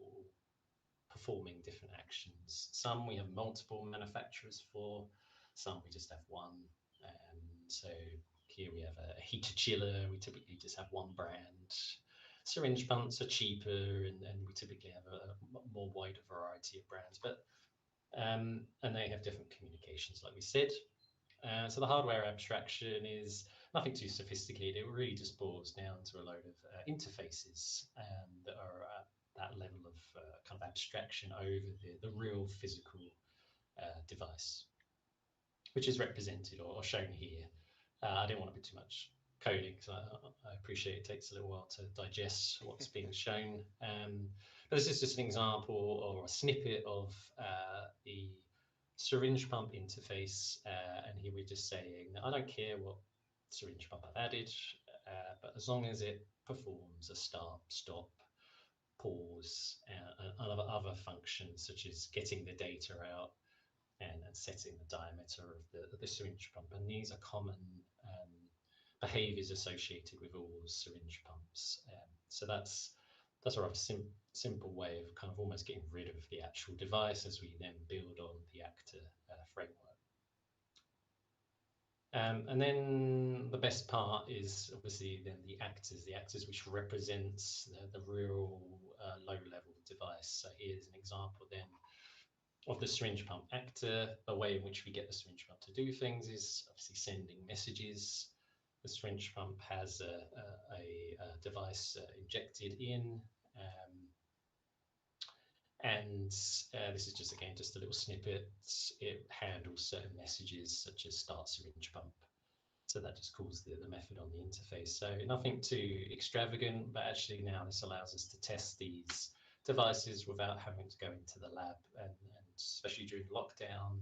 performing different actions. Some we have multiple manufacturers for, some we just have one. So here we have a heater chiller. We typically just have one brand. Syringe pumps are cheaper, and we typically have a more wider variety of brands, but and they have different communications, like we said. So the hardware abstraction is nothing too sophisticated. It really just boils down to a load of interfaces that are at that level of kind of abstraction over the real physical device, which is represented or shown here. I didn't want to be too much coding because I appreciate it takes a little while to digest what's being shown. But this is just an example or a snippet of the syringe pump interface, and here we're just saying, I don't care what syringe pump I've added, but as long as it performs a start, stop, pause, and other functions such as getting the data out and setting the diameter of the syringe pump. And these are common behaviors associated with all syringe pumps. So that's a rough simple way of kind of almost getting rid of the actual device as we then build on the actor framework. And then the best part is obviously then the actors which represents the real low-level device. So here's an example then of the syringe pump actor. The way in which we get the syringe pump to do things is obviously sending messages. The syringe pump has a device injected in, and this is just, again, just a little snippet. It handles certain messages such as start syringe pump. So that just calls the method on the interface. So nothing too extravagant, but actually now this allows us to test these devices without having to go into the lab. And especially during lockdown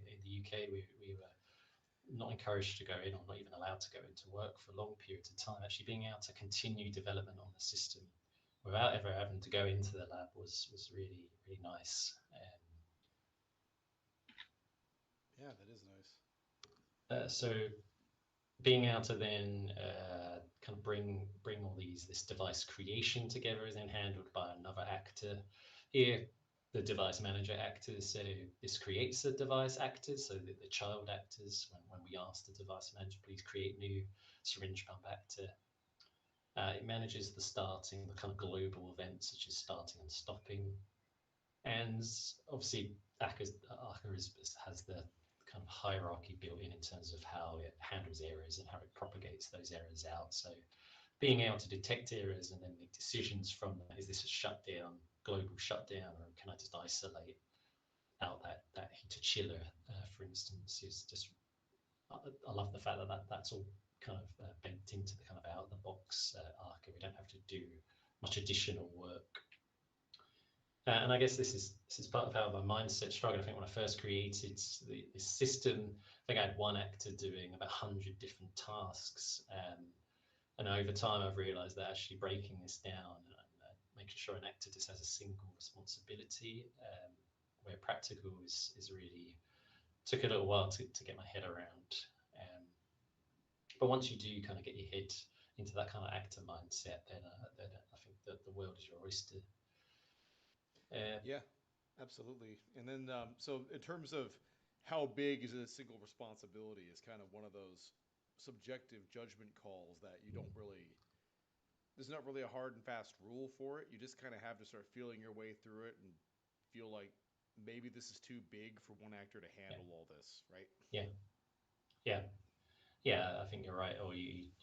in the UK, we were not encouraged to go in or not even allowed to go into work for long periods of time. Actually being able to continue development on the system without ever having to go into the lab was really, really nice. Yeah, that is nice. So being able to then kind of bring all this device creation together is then handled by another actor. Here, the device manager actors. So this creates the device actors, so the child actors. When we ask the device manager, please create new syringe pump actor. It manages the starting, the kind of global events such as starting and stopping. And obviously, Akka has the kind of hierarchy built in terms of how it handles errors and how it propagates those errors out. So being able to detect errors and then make decisions from that, is this a shutdown, global shutdown, or can I just isolate out that heater chiller, for instance, is just, I love the fact that that's all kind of baked into the kind of out of the box Akka. We don't have to do much additional work. And I guess this is part of how my mindset struggled. I think when I first created this system, I think I had one actor doing about 100 different tasks. And over time, I've realized that actually breaking this down and making sure an actor just has a single responsibility, where practical is really, took a little while to get my head around. But once you do kind of get your head into that kind of actor mindset, then I think that the world is your oyster. Yeah, absolutely. And then, so in terms of how big is a single responsibility is kind of one of those subjective judgment calls that you don't really, there's not really a hard and fast rule for it. You just kind of have to start feeling your way through it and feel like maybe this is too big for one actor to handle all this, right? Yeah, yeah, yeah. I think you're right. Or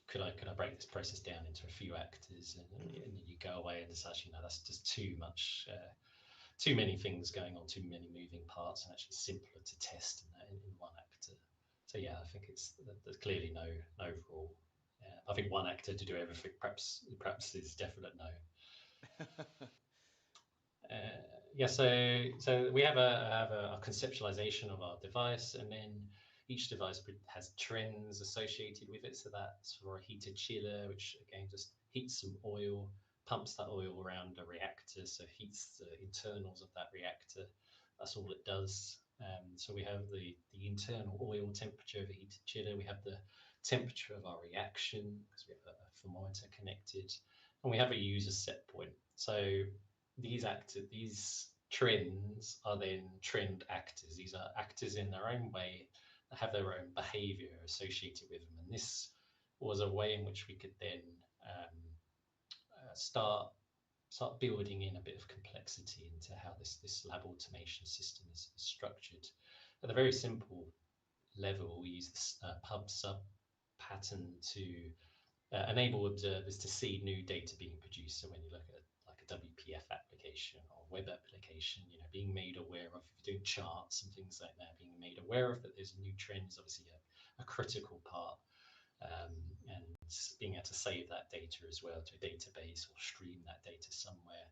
could I break this process down into a few actors, and then you go away and decide, that's just too much. Too many things going on, too many moving parts, and actually simpler to test in one actor. So yeah, I think there's clearly no rule. I think one actor to do everything perhaps is definite no. Yeah, so we have a conceptualization of our device, and then each device has trends associated with it. So that's for a heater chiller, which again just heats some oil, pumps that oil around a reactor, so heats the internals of that reactor. That's all it does. So we have the internal oil temperature of a heater chiller. We have the temperature of our reaction because we have a thermometer connected, and we have a user set point. So these trends are then trend actors. These are actors in their own way that have their own behavior associated with them. And this was a way in which we could then start building in a bit of complexity into how this lab automation system is structured. At a very simple level, we use this pub sub pattern to enable observers to see new data being produced. So when you look at like a WPF application or web application, being made aware of, if you're doing charts and things like that, being made aware of that there's a new trend is obviously a critical part. And being able to save that data as well to a database or stream that data somewhere,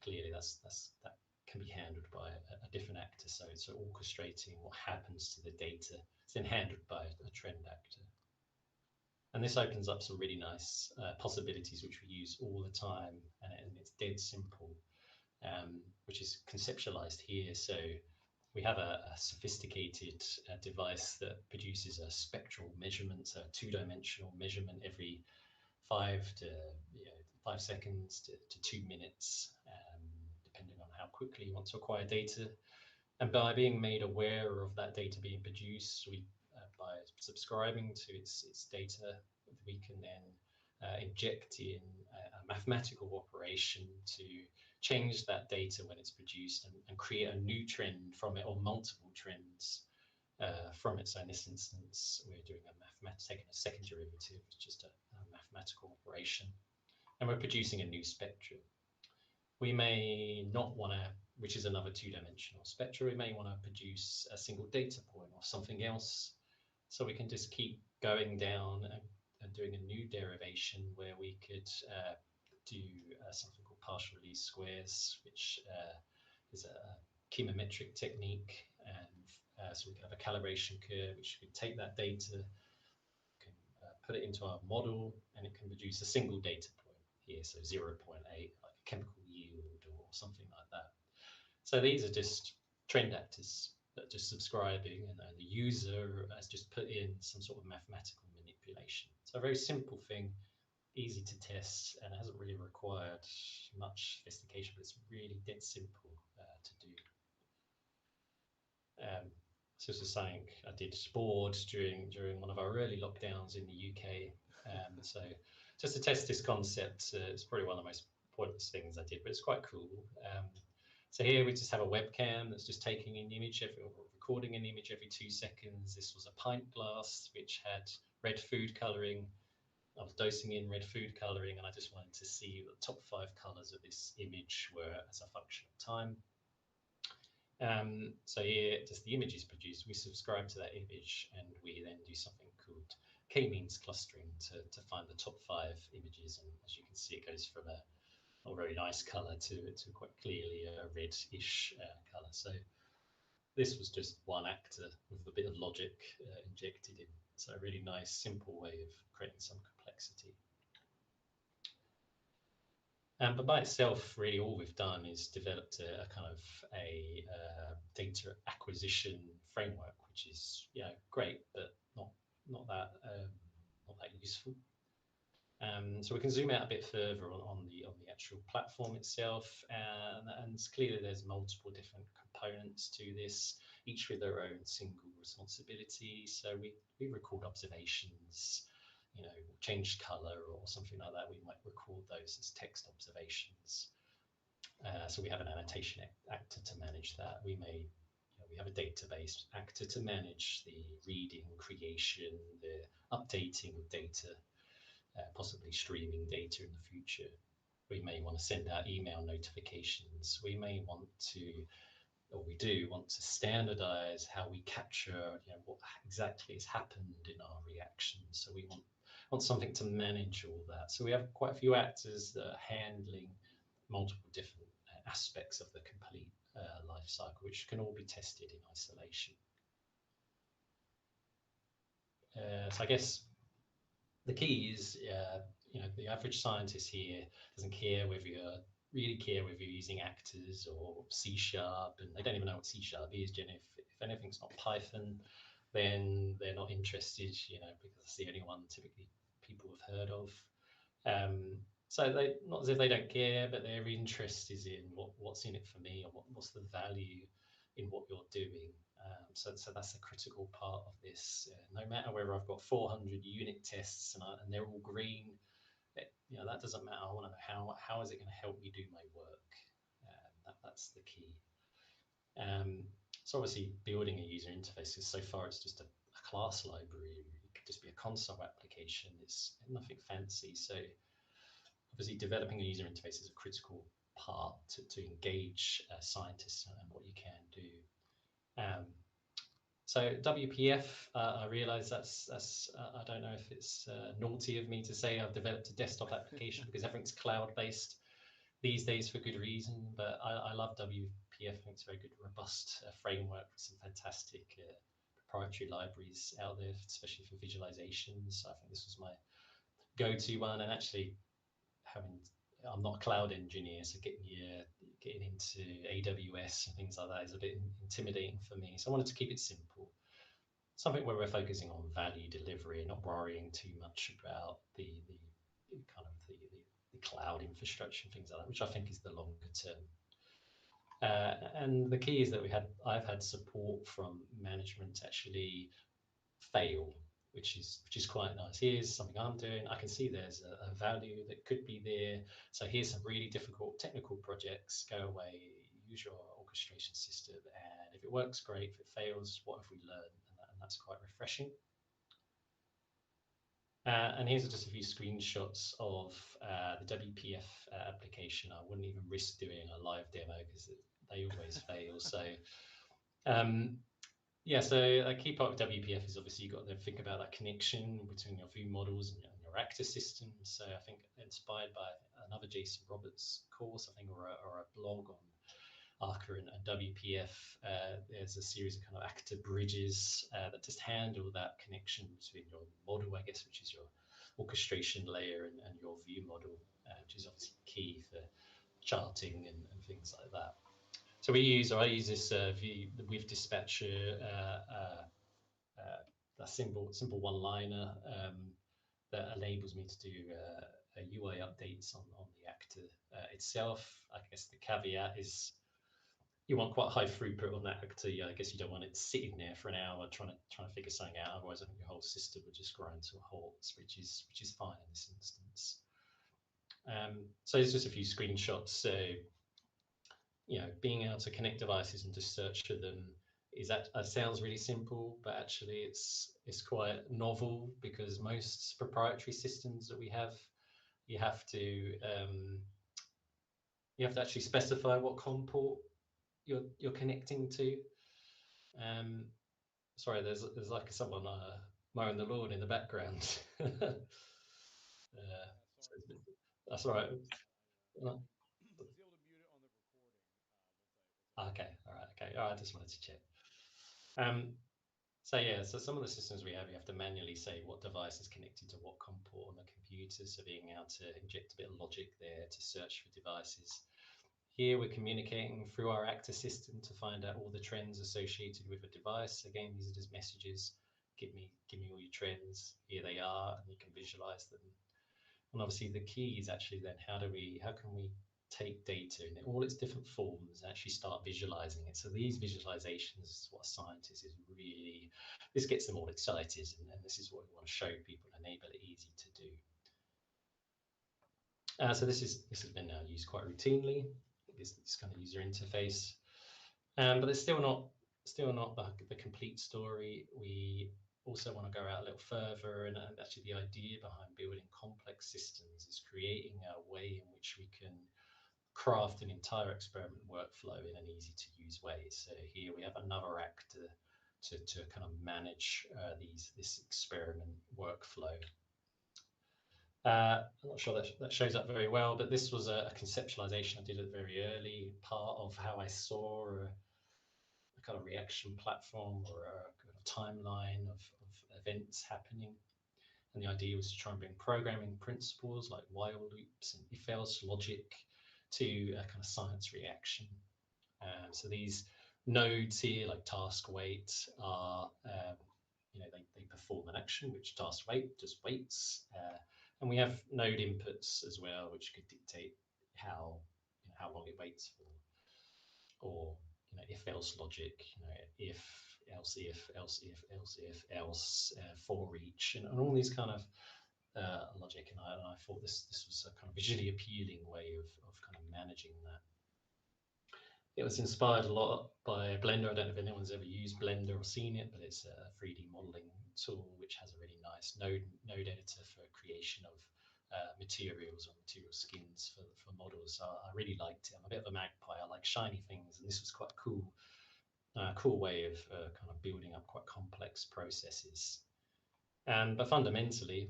clearly that can be handled by a different actor. So orchestrating what happens to the data is then handled by a trend actor. And this opens up some really nice possibilities which we use all the time, and it's dead simple, which is conceptualized here. So we have a sophisticated device that produces a spectral measurement, so a two-dimensional measurement every 5 seconds to 2 minutes, depending on how quickly you want to acquire data. And by being made aware of that data being produced, we by subscribing to its data, we can then inject in a mathematical operation to change that data when it's produced and create a new trend from it, or multiple trends from it. So in this instance, we're doing taking a second derivative, it's just a mathematical operation, and we're producing a new spectrum. We may not want to, which is another two-dimensional spectrum, we may want to produce a single data point or something else. So we can just keep going down and doing a new derivation where we could do something called partial least squares, which is a chemometric technique, and So we can have a calibration curve, which can take that data, can put it into our model, and it can produce a single data point here, so 0.8, like a chemical yield or something like that. So these are just trend actors that are just subscribing, and the user has just put in some sort of mathematical manipulation. So a very simple thing, easy to test, and it hasn't really required much sophistication, but it's really dead simple to do. So this is something I did board during one of our early lockdowns in the UK. So just to test this concept, it's probably one of the most pointless things I did, but it's quite cool. So here we just have a webcam that's just taking an image or recording an image every 2 seconds. This was a pint glass which had red food colouring. I was dosing in red food colouring, and I just wanted to see what the top 5 colours of this image were as a function of time. So here, just the image is produced. We subscribe to that image, and we then do something called k-means clustering to find the top 5 images. And as you can see, it goes from a not very nice color to quite clearly a red-ish color. So this was just one actor with a bit of logic injected in. So a really nice, simple way of creating some complexity. But by itself, really, all we've done is developed a kind of a data acquisition framework, which is great, but not that useful. So we can zoom out a bit further on the actual platform itself, and it's clearly there's multiple different components to this, each with their own single responsibility. So we record observations, change color or something like that. We might record those as text observations. So we have an annotation actor to manage that. We have a database actor to manage the reading, creation, the updating of data. Possibly streaming data in the future. We may want to send out email notifications. We may want to, or we do want to standardize how we capture what exactly has happened in our reactions. So we want something to manage all that. So we have quite a few actors that are handling multiple different aspects of the complete life cycle, which can all be tested in isolation. So I guess the key is, the average scientist here doesn't really care whether you're using actors or C#, and they don't even know what C# is. If anything's not Python, then they're not interested, because it's the only one typically people have heard of. So they, not as if they don't care, but their interest is in what's in it for me, or what's the value in what you're doing. So that's a critical part of this. No matter whether I've got 400 unit tests and they're all green, that doesn't matter. I want to know how is it going to help me do my work. That's the key. So obviously building a user interface, because so far it's just a class library. It could just be a console application. It's nothing fancy. So obviously developing a user interface is a critical part to engage scientists and what you can do. So WPF, I realize that's I don't know if it's naughty of me to say I've developed a desktop application because everything's cloud-based these days for good reason, but I love WPF. I think it's a very good, robust framework with some fantastic proprietary libraries out there, especially for visualizations. So I think this was my go-to one, and actually I'm not a cloud engineer, so getting into AWS and things like that is a bit intimidating for me. So I wanted to keep it simple, something where we're focusing on value delivery, not worrying too much about the kind of the cloud infrastructure and things like that, which I think is the longer term. And the key is that I've had support from management to actually fail, which is quite nice. Here's something I'm doing. I can see there's a value that could be there. So here's some really difficult technical projects. Go away, use your orchestration system, and if it works, great. If it fails, what have we learned? And that's quite refreshing. And here's just a few screenshots of the WPF application. I wouldn't even risk doing a live demo because they always fail. So so a key part of WPF is obviously you've got to think about that connection between your view models and your actor system. So I think inspired by another Jason Roberts course, I think, or a blog Akka and WPF, there's a series of kind of actor bridges that just handle that connection between your model, I guess, which is your orchestration layer, and your view model, which is obviously key for charting and things like that. So I use this view with dispatcher, a simple one-liner that enables me to do UI updates on the actor itself. I guess the caveat is you want quite high throughput on that actor. I guess you don't want it sitting there for an hour trying to figure something out. Otherwise, I think your whole system would just grind to a halt, which is fine in this instance. So there's just a few screenshots. So being able to connect devices and just search for them sounds really simple, but actually it's quite novel, because most proprietary systems that we have, you have to actually specify what COM port you're connecting to. Sorry, there's like someone mowing the lawn in the background. Sorry. That's all right. I was able to mute it on the recording once I Okay, all right, okay. I just wanted to check. So some of the systems we have, you have to manually say what device is connected to what COM port on the computer. So being able to inject a bit of logic there to search for devices. Here we're communicating through our actor system to find out all the trends associated with a device. Again, these are just messages. Give me all your trends. Here they are, and you can visualize them. And obviously the key is actually then how can we take data in all its different forms and actually start visualizing it. So these visualizations is what scientists is really, this gets them all excited, and this is what we want to show people and enable it easy to do. So this has been used quite routinely, this kind of user interface, but it's still not the complete story. We also want to go out a little further, and actually the idea behind building complex systems is creating a way in which we can craft an entire experiment workflow in an easy to use way. So here we have another actor to kind of manage this experiment workflow. I'm not sure that shows up very well, but this was a conceptualization I did at very early part of how I saw a kind of reaction platform or a kind of timeline of events happening. And the idea was to try and bring programming principles like while loops and if-else logic to a kind of science reaction. So these nodes here, like task wait, are they perform an action, which task wait just waits, and we have node inputs as well, which could dictate how long it waits for, or if else logic, if else if else if else if else for each, and all these kind of logic. And I thought this was a kind of visually appealing way of kind of managing that. It was inspired a lot by Blender. I don't know if anyone's ever used Blender or seen it, but it's a 3D modeling tool which has a really nice node editor for creation of materials or material skins for models. So I really liked it. I'm a bit of a magpie. I like shiny things, and this was quite cool way of kind of building up quite complex processes. But fundamentally,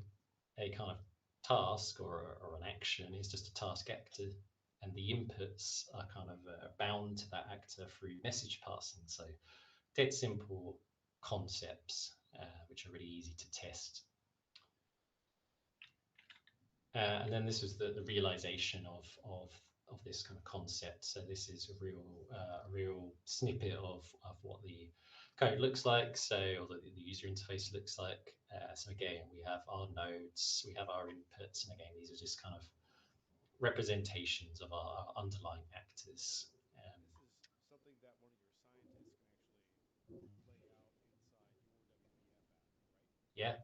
a kind of task or an action is just a task actor, and the inputs are kind of bound to that actor through message passing. So dead simple concepts, which are really easy to test. And then this was the realization of this kind of concept. So this is a real snippet of what the code looks like, or the user interface looks like. So again, we have our nodes, we have our inputs, and again, these are just kind of representations of our underlying actors. This is something that one of your scientists can actually lay out inside your WPF app, right?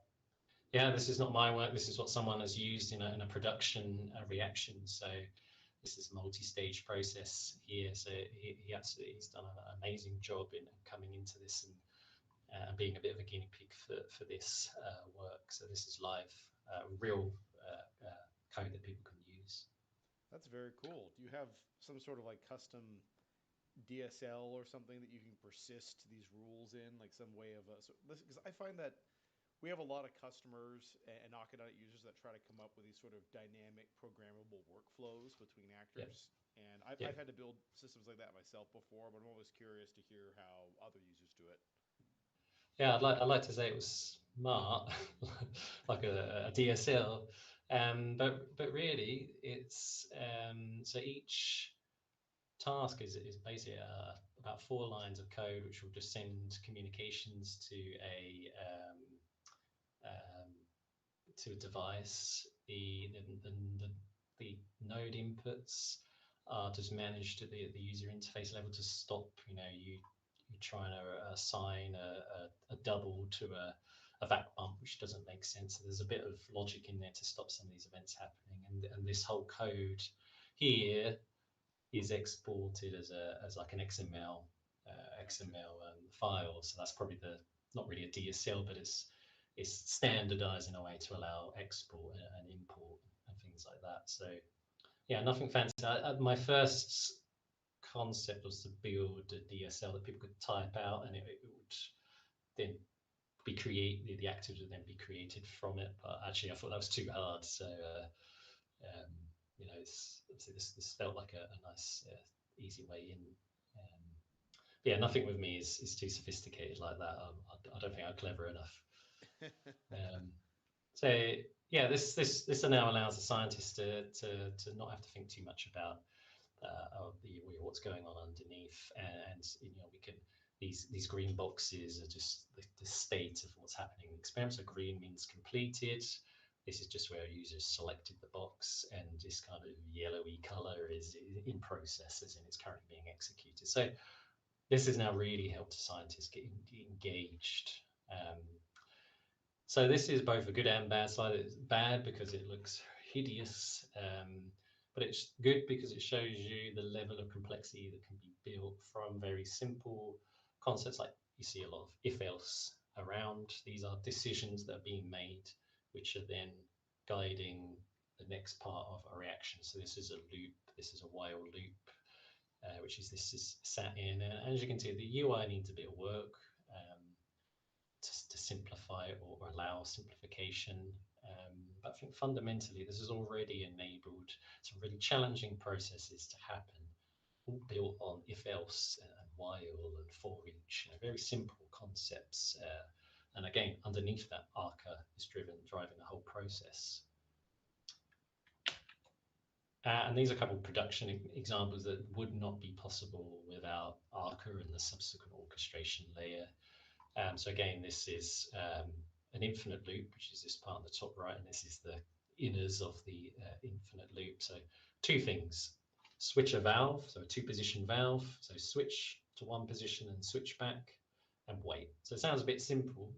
Yeah, this is not my work. This is what someone has used in a production reaction. So this is a multi-stage process here. So he's done an amazing job in coming into this and being a bit of a guinea pig for this work. So this is live, real code that people can use. That's very cool. Do you have some sort of like custom DSL or something that you can persist these rules in, like some way of because I find that we have a lot of customers and Akka users that try to come up with these sort of dynamic programmable workflows between actors. And I've had to build systems like that myself before, but I'm always curious to hear how other users do it. Yeah, I'd like to say it was smart, like a DSL, but really it's so each task is basically about 4 lines of code, which will just send communications to a device. The node inputs are just managed at the user interface level to stop, you trying to assign a double to a vac bump, which doesn't make sense. So there's a bit of logic in there to stop some of these events happening, and this whole code here is exported as like an XML file. So that's probably not really a DSL, but it's standardized in a way to allow export and import and things like that. So yeah, nothing fancy. My first concept was to build a DSL that people could type out, and it would then be created. The actors would then be created from it. But actually, I thought that was too hard. So this felt like a nice, easy way in. Yeah, nothing with me is too sophisticated like that. I don't think I'm clever enough. So yeah, this now allows the scientist to not have to think too much about what's going on underneath, and we can these green boxes are just the state of what's happening in the experiment. So green means completed. This is just where a user selected the box, and this kind of yellowy color is in process, as in it's currently being executed. So this has now really helped scientists get engaged. So this is both a good and bad slide. It's bad because it looks hideous, but it's good because it shows you the level of complexity that can be built from very simple concepts, like you see a lot of if-else around. These are decisions that are being made, which are then guiding the next part of a reaction. So this is a loop, this is a while loop, which is this is sat in. And as you can see, the UI needs a bit of work to simplify or allow simplification. But I think fundamentally, this has already enabled some really challenging processes to happen, all built on if-else and while and for each, very simple concepts. And again, underneath that, Akka is driving the whole process. And these are a couple of production examples that would not be possible without Akka and the subsequent orchestration layer. So again, this is an infinite loop, which is this part on the top right, and this is the inners of the infinite loop. So 2 things: switch a valve, so a 2-position valve, so switch to 1 position and switch back, and wait. So it sounds a bit simple,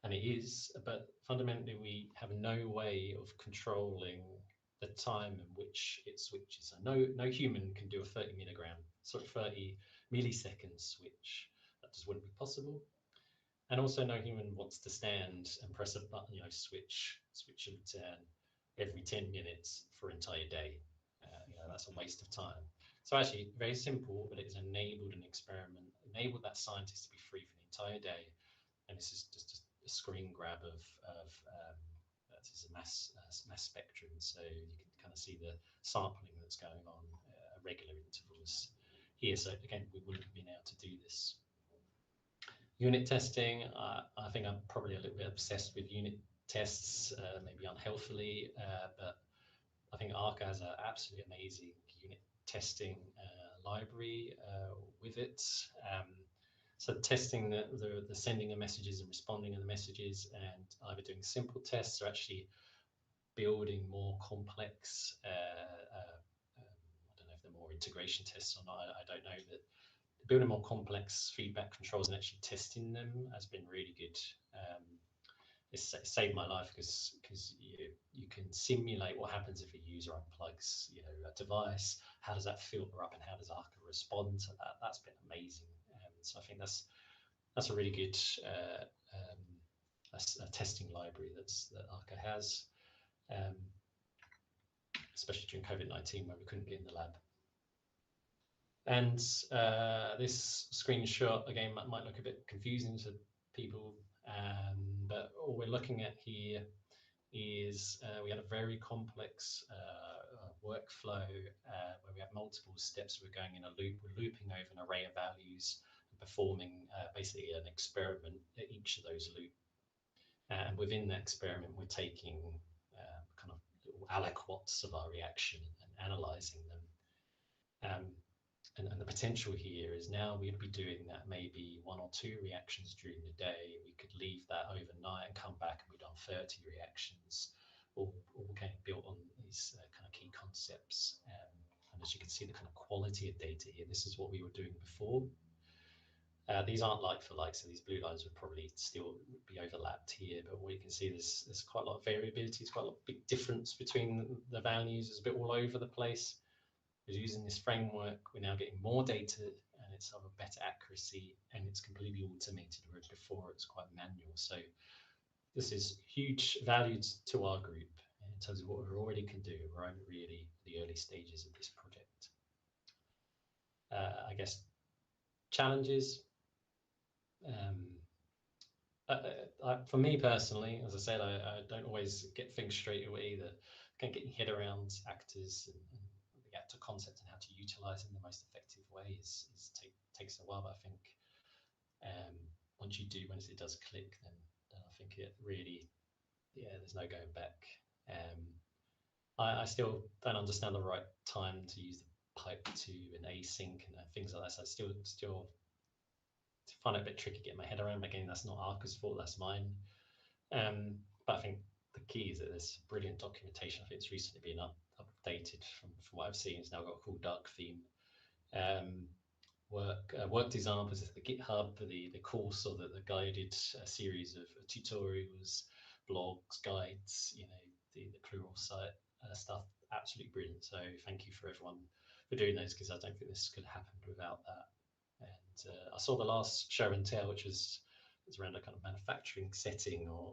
and it is, but fundamentally we have no way of controlling the time in which it switches. So no human can do a 30 millisecond switch. That just wouldn't be possible. And also no human wants to stand and press a button, switch and turn every 10 minutes for an entire day. That's a waste of time. So actually very simple, but it's enabled an experiment, enabled that scientist to be free for the entire day. And this is just a screen grab of this is a mass spectrum. So you can kind of see the sampling that's going on at regular intervals here. So again, we wouldn't have been able to do this. Unit testing, I think I'm probably a little bit obsessed with unit tests, maybe unhealthily, but I think Akka has an absolutely amazing unit testing library with it. So testing the sending of messages and responding to the messages, and either doing simple tests or actually building more complex, I don't know if they're more integration tests or not, I don't know, but building more complex feedback controls and actually testing them has been really good. It's saved my life because you can simulate what happens if a user unplugs a device. How does that filter up, and how does Akka respond to that? That's been amazing. So I think that's a really good a testing library that Akka has, especially during COVID-19 when we couldn't be in the lab. And this screenshot, again, might look a bit confusing to people. But all we're looking at here is we had a very complex workflow where we have multiple steps. We're going in a loop, we're looping over an array of values and performing basically an experiment at each of those loops. And within that experiment, we're taking kind of little aliquots of our reaction and analyzing them. And the potential here is now we'd be doing that maybe 1 or 2 reactions during the day. We could leave that overnight and come back and we've done 30 reactions, all kind of built on these kind of key concepts. And as you can see, the kind of quality of data here, this is what we were doing before. These aren't like for like, so these blue lines would probably still be overlapped here, but what you can see there's quite a lot of variability, there's quite a lot of big difference between the values, it's a bit all over the place. We're using this framework, we're now getting more data and it's of a better accuracy and it's completely automated, whereas before it's quite manual. So this is huge value to our group in terms of what we already can do. We're only really the early stages of this project. I guess challenges. For me personally, as I said, I don't always get things straight away either. Kind of getting your head around actors and the actor concept and how to utilize it in the most effective way takes a while. But I think once you do, once it does click, then I think it really, there's no going back. I still don't understand the right time to use the pipe to an async and things like that. So I still find it a bit tricky getting my head around. But again, that's not Arca's fault, that's mine. But I think the key is that there's brilliant documentation. I think it's recently been updated from what I've seen. It's now got a cool dark theme. Worked examples of the GitHub, the course or the guided series of tutorials, blogs, guides, the plural site stuff, absolutely brilliant. So thank you for everyone for doing those, because I don't think this could happen without that. And I saw the last show and tell, which was around a kind of manufacturing setting or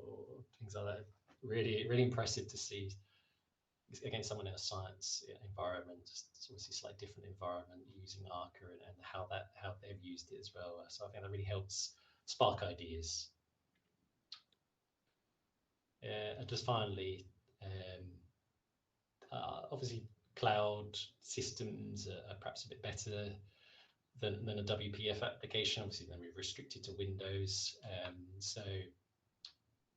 things like that. Really, really impressive to see. Again, someone in a science environment, it's obviously a slightly different environment using Arca and how they've used it as well. So I think that really helps spark ideas. And just finally, obviously cloud systems are perhaps a bit better than a WPF application. Obviously, then we've restricted to Windows. So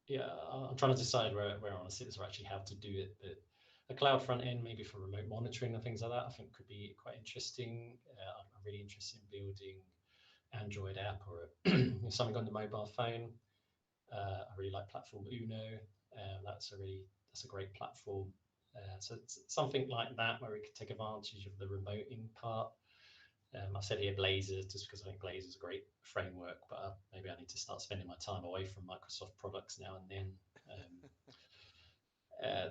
yeah, I'm trying to decide where I want to sit, or actually how to do it. But a cloud front end, maybe for remote monitoring and things like that, I think could be quite interesting. I'm really interested in building Android app or something on the mobile phone. I really like platform Uno. That's a great platform. So it's something like that where we could take advantage of the remoting part. I said here Blazor just because I think Blazor is a great framework, but maybe I need to start spending my time away from Microsoft products now and then.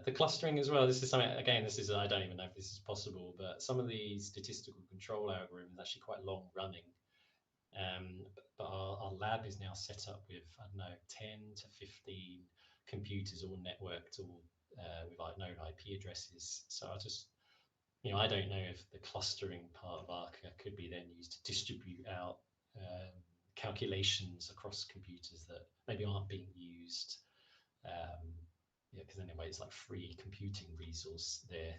The clustering as well. This is something, again, I don't even know if this is possible, but some of the statistical control algorithms are actually quite long running. But our lab is now set up with, I don't know, 10 to 15 computers all networked, all with like known IP addresses. So I don't know if the clustering part of Arca could be then used to distribute out calculations across computers that maybe aren't being used. Because anyway, it's like free computing resource there.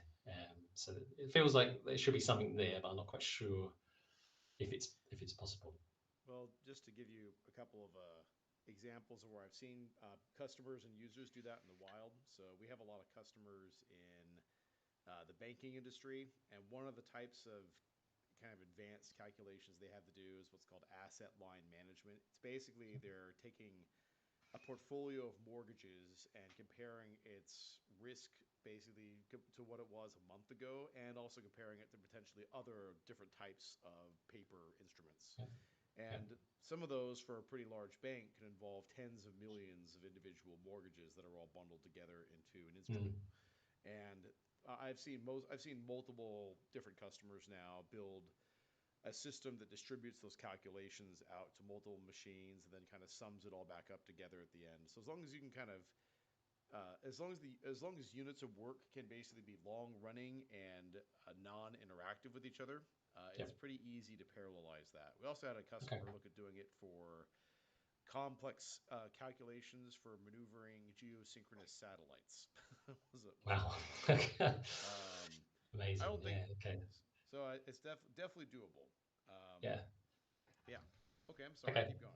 So it feels like there should be something there, but I'm not quite sure if it's possible. Well, just to give you a couple of examples of where I've seen customers and users do that in the wild. So we have a lot of customers in the banking industry, and one of the types of kind of advanced calculations they have to do is what's called asset line management. It's basically they're taking a portfolio of mortgages and comparing its risk basically to what it was a month ago, and also comparing it to potentially other different types of paper instruments. Yeah. And some of those for a pretty large bank can involve tens of millions of individual mortgages that are all bundled together into an instrument. And I've seen multiple different customers now build a system that distributes those calculations out to multiple machines and then kind of sums it all back up together at the end. So as long as you can kind of as long as units of work can basically be long running and non-interactive with each other, it's pretty easy to parallelize that. We also had a customer look at doing it for complex calculations for maneuvering geosynchronous satellites. was one Wow. of them. I Amazing. don't think Yeah. Okay. so. It's definitely doable. Um, Yeah. yeah. Okay. I'm sorry. Okay. Keep going.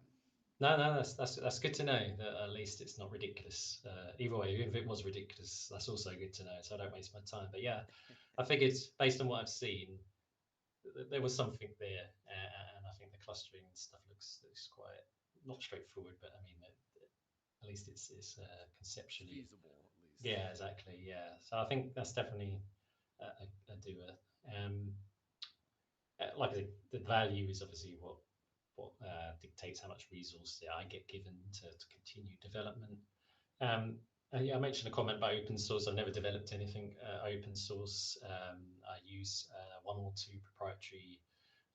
No, that's good to know that at least it's not ridiculous. Either way, even if it was ridiculous, that's also good to know. So I don't waste my time. But yeah, I figured based on what I've seen, there was something there, and I think the clustering and stuff looks quite not straightforward, but I mean, at least it's It's conceptually. feasible, at least. Yeah, exactly. Yeah, so I think that's definitely a doer. Like I said, the value is obviously what dictates how much resource I get given to continue development. And yeah, I mentioned a comment about open source. I've never developed anything open source. I use one or two proprietary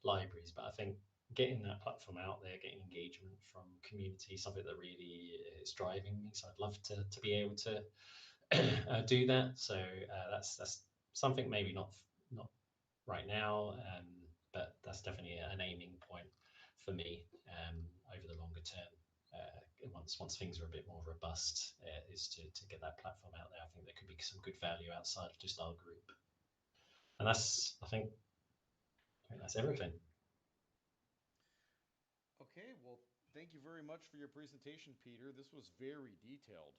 libraries, but I think getting that platform out there, getting engagement from community, something that really is driving me. So I'd love to be able to do that. So that's something maybe not right now, but that's definitely an aiming point for me over the longer term. Once things are a bit more robust, is to get that platform out there. I think there could be some good value outside of just our group, and I think that's everything. Okay. Well, thank you very much for your presentation, Peter. This was very detailed.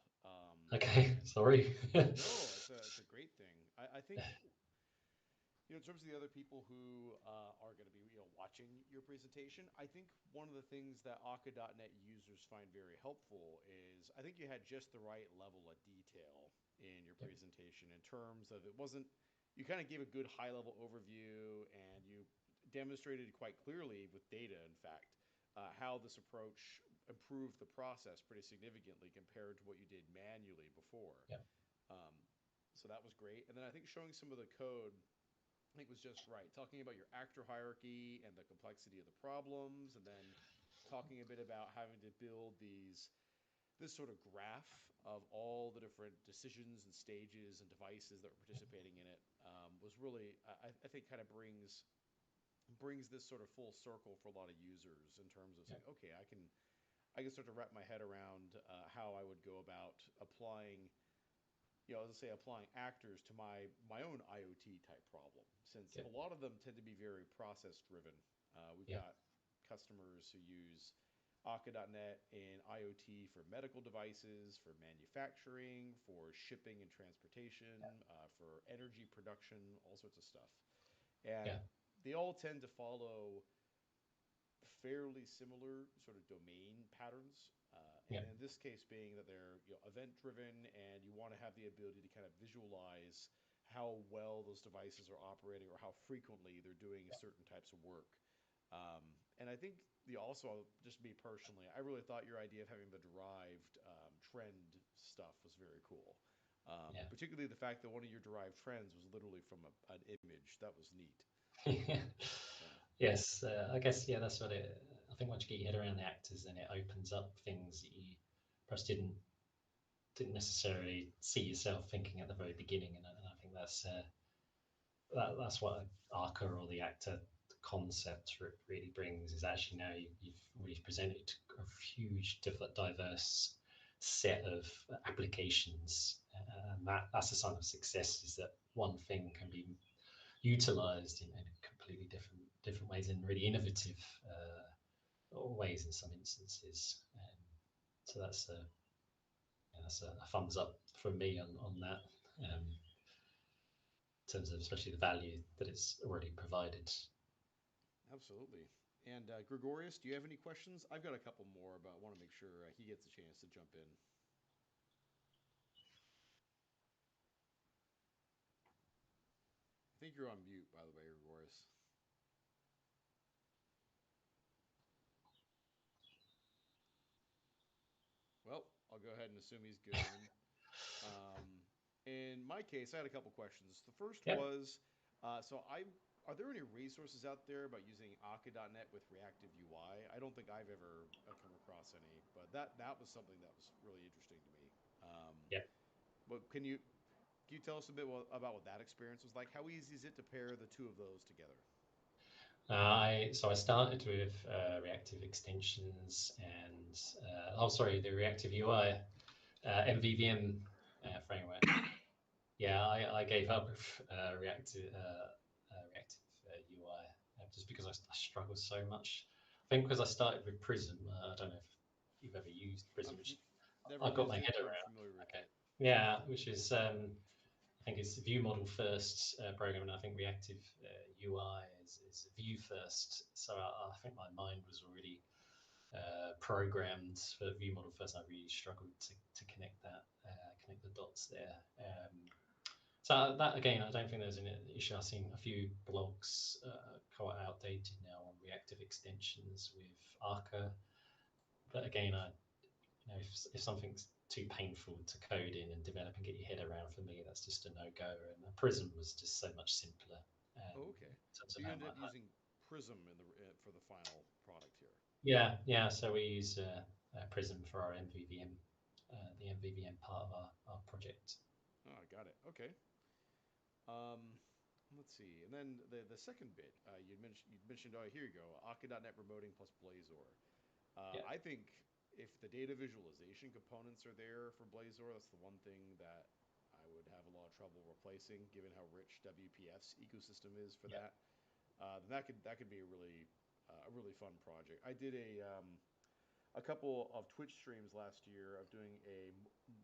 Okay, And sorry. no, it's a great thing. I think in terms of the other people who are going to be watching your presentation, I think one of the things that Akka.net users find very helpful is I think you had just the right level of detail in your Yep. presentation in terms of it wasn't you kind of gave a good high level overview and you demonstrated quite clearly with data, in fact, how this approach improved the process pretty significantly compared to what you did manually before. Yep. Um, so that was great. And then I think showing some of the code I think was just right. Talking about your actor hierarchy and the complexity of the problems, and then talking a bit about having to build this sort of graph of all the different decisions and stages and devices that were participating in it was really I think kind of brings this sort of full circle for a lot of users in terms of saying, Yep. okay, I can start to wrap my head around how I would go about applying let's say applying actors to my own IoT type problem, since a Yep. lot of them tend to be very process driven. We've Yep. got customers who use Akka.net in IoT for medical devices, for manufacturing, for shipping and transportation, for energy production, all sorts of stuff. And Yep. they all tend to follow fairly similar sort of domain patterns. And Yep. in this case, being that they're event driven, and you want to have the ability to kind of visualize how well those devices are operating or how frequently they're doing certain types of work. And I think the also just me personally, I really thought your idea of having the derived trend stuff was very cool. Yeah. Particularly the fact that one of your derived trends was literally from an image. That was neat. Yeah. Yes, I guess yeah, that's what it. I think once you get your head around the actors, then it opens up things that you perhaps didn't necessarily see yourself thinking at the very beginning, and I think that's what Arca or the actor concept really brings is actually now we've presented a huge diverse set of applications, and that's a sign of success is that one thing can be utilized in completely different ways and really innovative ways in some instances. So that's a thumbs up from me on that. In terms of especially the value that it's already provided. Absolutely. And Gregorius, do you have any questions? I've got a couple more, but I want to make sure he gets a chance to jump in. I think you're on mute, by the way, Gregorius. Well, I'll go ahead and assume he's good then. Um, in my case, I had a couple questions. The first Yep. was, are there any resources out there about using Akka.net with reactive UI? I don't think I've ever come across any, but that was something that was really interesting to me. Yep. But can you tell us a bit about what that experience was like? How easy is it to pair the two of those together? I started with reactive extensions and the reactive UI MVVM framework. Yeah, I gave up with reactive UI just because I struggle so much. I think because I started with Prism. I don't know if you've ever used Prism, which Never I got used my it, head but I'm around. familiar with Okay, it. yeah, which is I think it's view model first program, and I think reactive UI is view first. So I think my mind was already programmed for view model first. I really struggled to connect connect the dots there. So that again, I don't think there's an issue. I've seen a few blogs quite outdated now on reactive extensions with Akka, but again, if something's too painful to code in and develop and get your head around, for me, that's just a no-go. And Prism was just so much simpler. Oh, okay. In terms So of you how ended up much. using Prism for the final product here. Yeah. So we use Prism for our MVVM, the MVVM part of our project. Oh, I got it. Okay. Um, let's see. And then the second bit you mentioned. Oh, here you go. Akka.NET remoting plus Blazor. Yeah. I think if the data visualization components are there for Blazor, that's the one thing that I would have a lot of trouble replacing, given how rich WPF's ecosystem is for Yeah. that. Then that could be a really fun project. I did a couple of Twitch streams last year of doing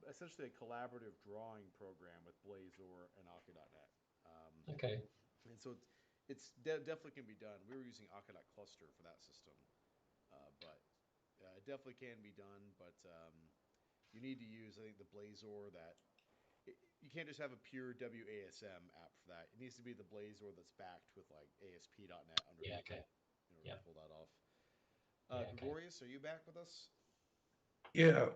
essentially a collaborative drawing program with Blazor and Akka.NET. Okay. And so definitely can be done. We were using Akka.cluster for that system, but it definitely can be done. But you need to use, I think, the Blazor you can't just have a pure WASM app for that. It needs to be the Blazor that's backed with like ASP.NET Yeah. underneath Okay. it in order Yeah. to pull that off. Yeah. Okay. Gregorius, are you back with us? Yeah,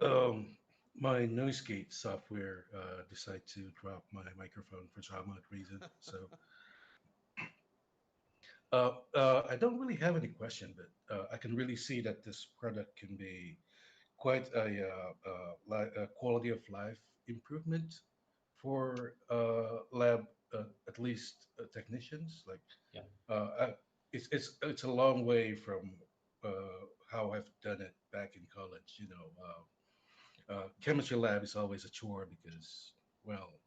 my noise gate software decided to drop my microphone for some odd reason. So I don't really have any question, but I can really see that this product can be quite a quality of life improvement for lab, at least technicians. Like, Yeah. it's a long way from how I've done it back in college. Chemistry lab is always a chore because, well,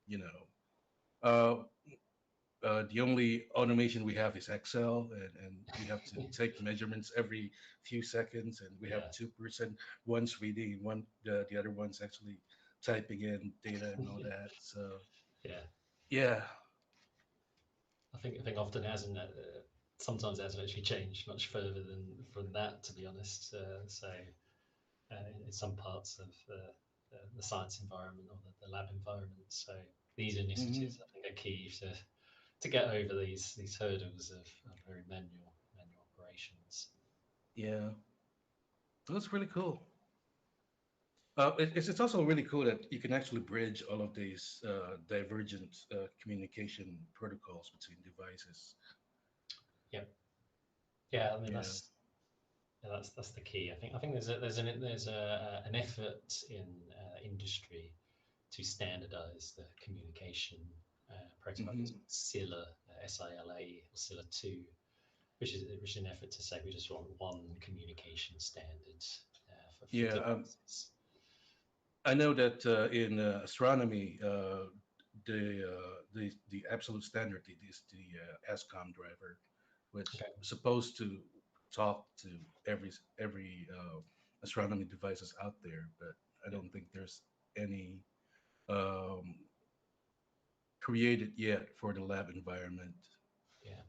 you know, uh, the only automation we have is Excel, and we have to take measurements every few seconds, and we have Yeah. 2%, one's reading, and the other one's actually typing in data and all that. So Yeah. yeah, I think often hasn't sometimes it hasn't actually changed much further than from that, to be honest. In some parts of the science environment or the lab environment. So these hmm initiatives, I think, are key to get over these hurdles of very manual operations. yeah, that's really cool. It's also really cool that you can actually bridge all of these divergent communication protocols between devices. Yeah, yeah. I mean, Yeah. that's the key. I think there's an effort in industry to standardize the communication protocol. It's hmm SILA, SILA, or SILA 2, which is an effort to say we just want one communication standard for Yeah. devices. I know that in astronomy, the absolute standard is the ASCOM driver, which Okay. is supposed to talk to every astronomy devices out there, but I Yeah. don't think there's any um, created yet for the lab environment. Yeah.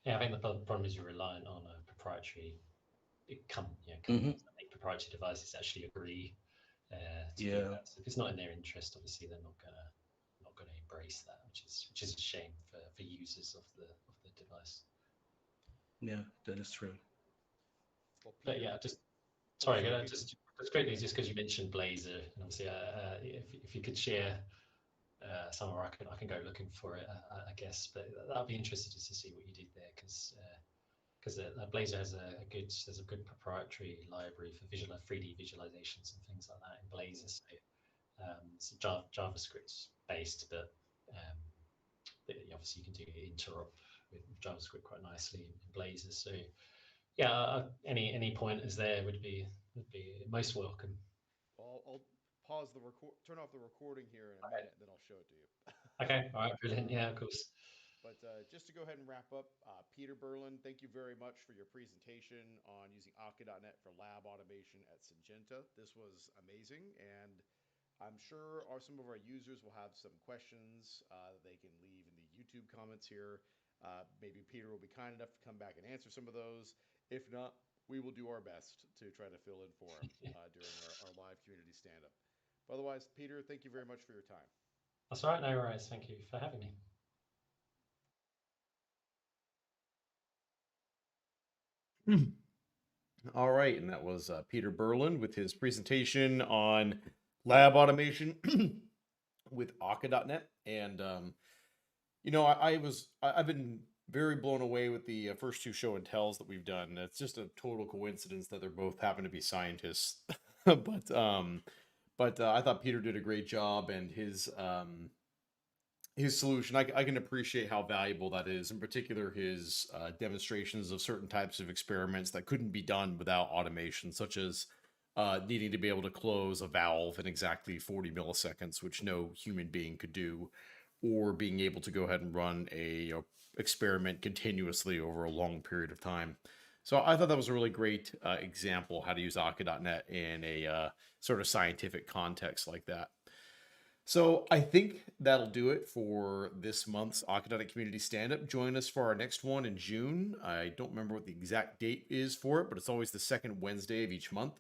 Yeah. I think the problem is you're reliant on a proprietary hmm companies that make proprietary devices actually agree to do Yeah, that. So if it's not in their interest, obviously they're not gonna embrace that, which is a shame for users of the device. yeah, that is true. Well, But Peter. yeah, just Oh, sorry, sorry, Peter. just quickly, just because you mentioned Blazor, and obviously, if you could share somewhere I can go looking for it, I guess. But I'd be interested just to see what you did there, because Blazor has a good proprietary library for 3D visualizations and things like that in Blazor. Cool. So it's JavaScript based, but obviously you can do interop with JavaScript quite nicely in Blazes. So yeah, any pointers there would be most welcome. I'll pause the turn off the recording here in a minute, then I'll show it to you. Okay, all right, brilliant. Yeah, of course. But just to go ahead and wrap up, Peter Burland, thank you very much for your presentation on using Akka.net for lab automation at Syngenta. This was amazing, and I'm sure some of our users will have some questions that they can leave in the YouTube comments here. Maybe Peter will be kind enough to come back and answer some of those. If not, we will do our best to try to fill in for him during our live community stand-up. But otherwise, Peter, thank you very much for your time. That's all right, no worries. Thank you for having me. All right, and that was Peter Burland with his presentation on lab automation with Akka.net. And you know, I've been very blown away with the first two show and tells that we've done. It's just a total coincidence that they're both happen to be scientists, but I thought Peter did a great job, and his solution, I can appreciate how valuable that is. In particular, his demonstrations of certain types of experiments that couldn't be done without automation, such as needing to be able to close a valve in exactly 40 milliseconds, which no human being could do, or being able to go ahead and run a experiment continuously over a long period of time. So I thought that was a really great example how to use Akka.net in a sort of scientific context like that. So I think that'll do it for this month's Akka.net Community Stand-Up. Join us for our next one in June. I don't remember what the exact date is for it, but it's always the second Wednesday of each month.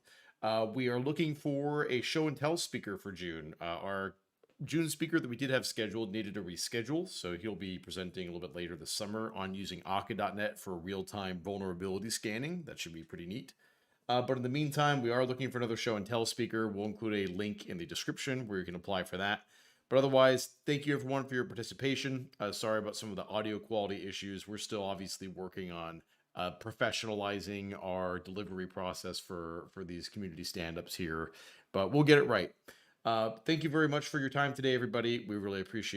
We are looking for a show and tell speaker for June. Our June speaker that we did have scheduled needed to reschedule, so he'll be presenting a little bit later this summer on using Akka.net for real-time vulnerability scanning. That should be pretty neat. But in the meantime, we are looking for another show and tell speaker. We'll include a link in the description where you can apply for that. But otherwise, thank you everyone for your participation. Sorry about some of the audio quality issues. We're still obviously working on professionalizing our delivery process for these community stand-ups here, but we'll get it right. Thank you very much for your time today, everybody. We really appreciate it.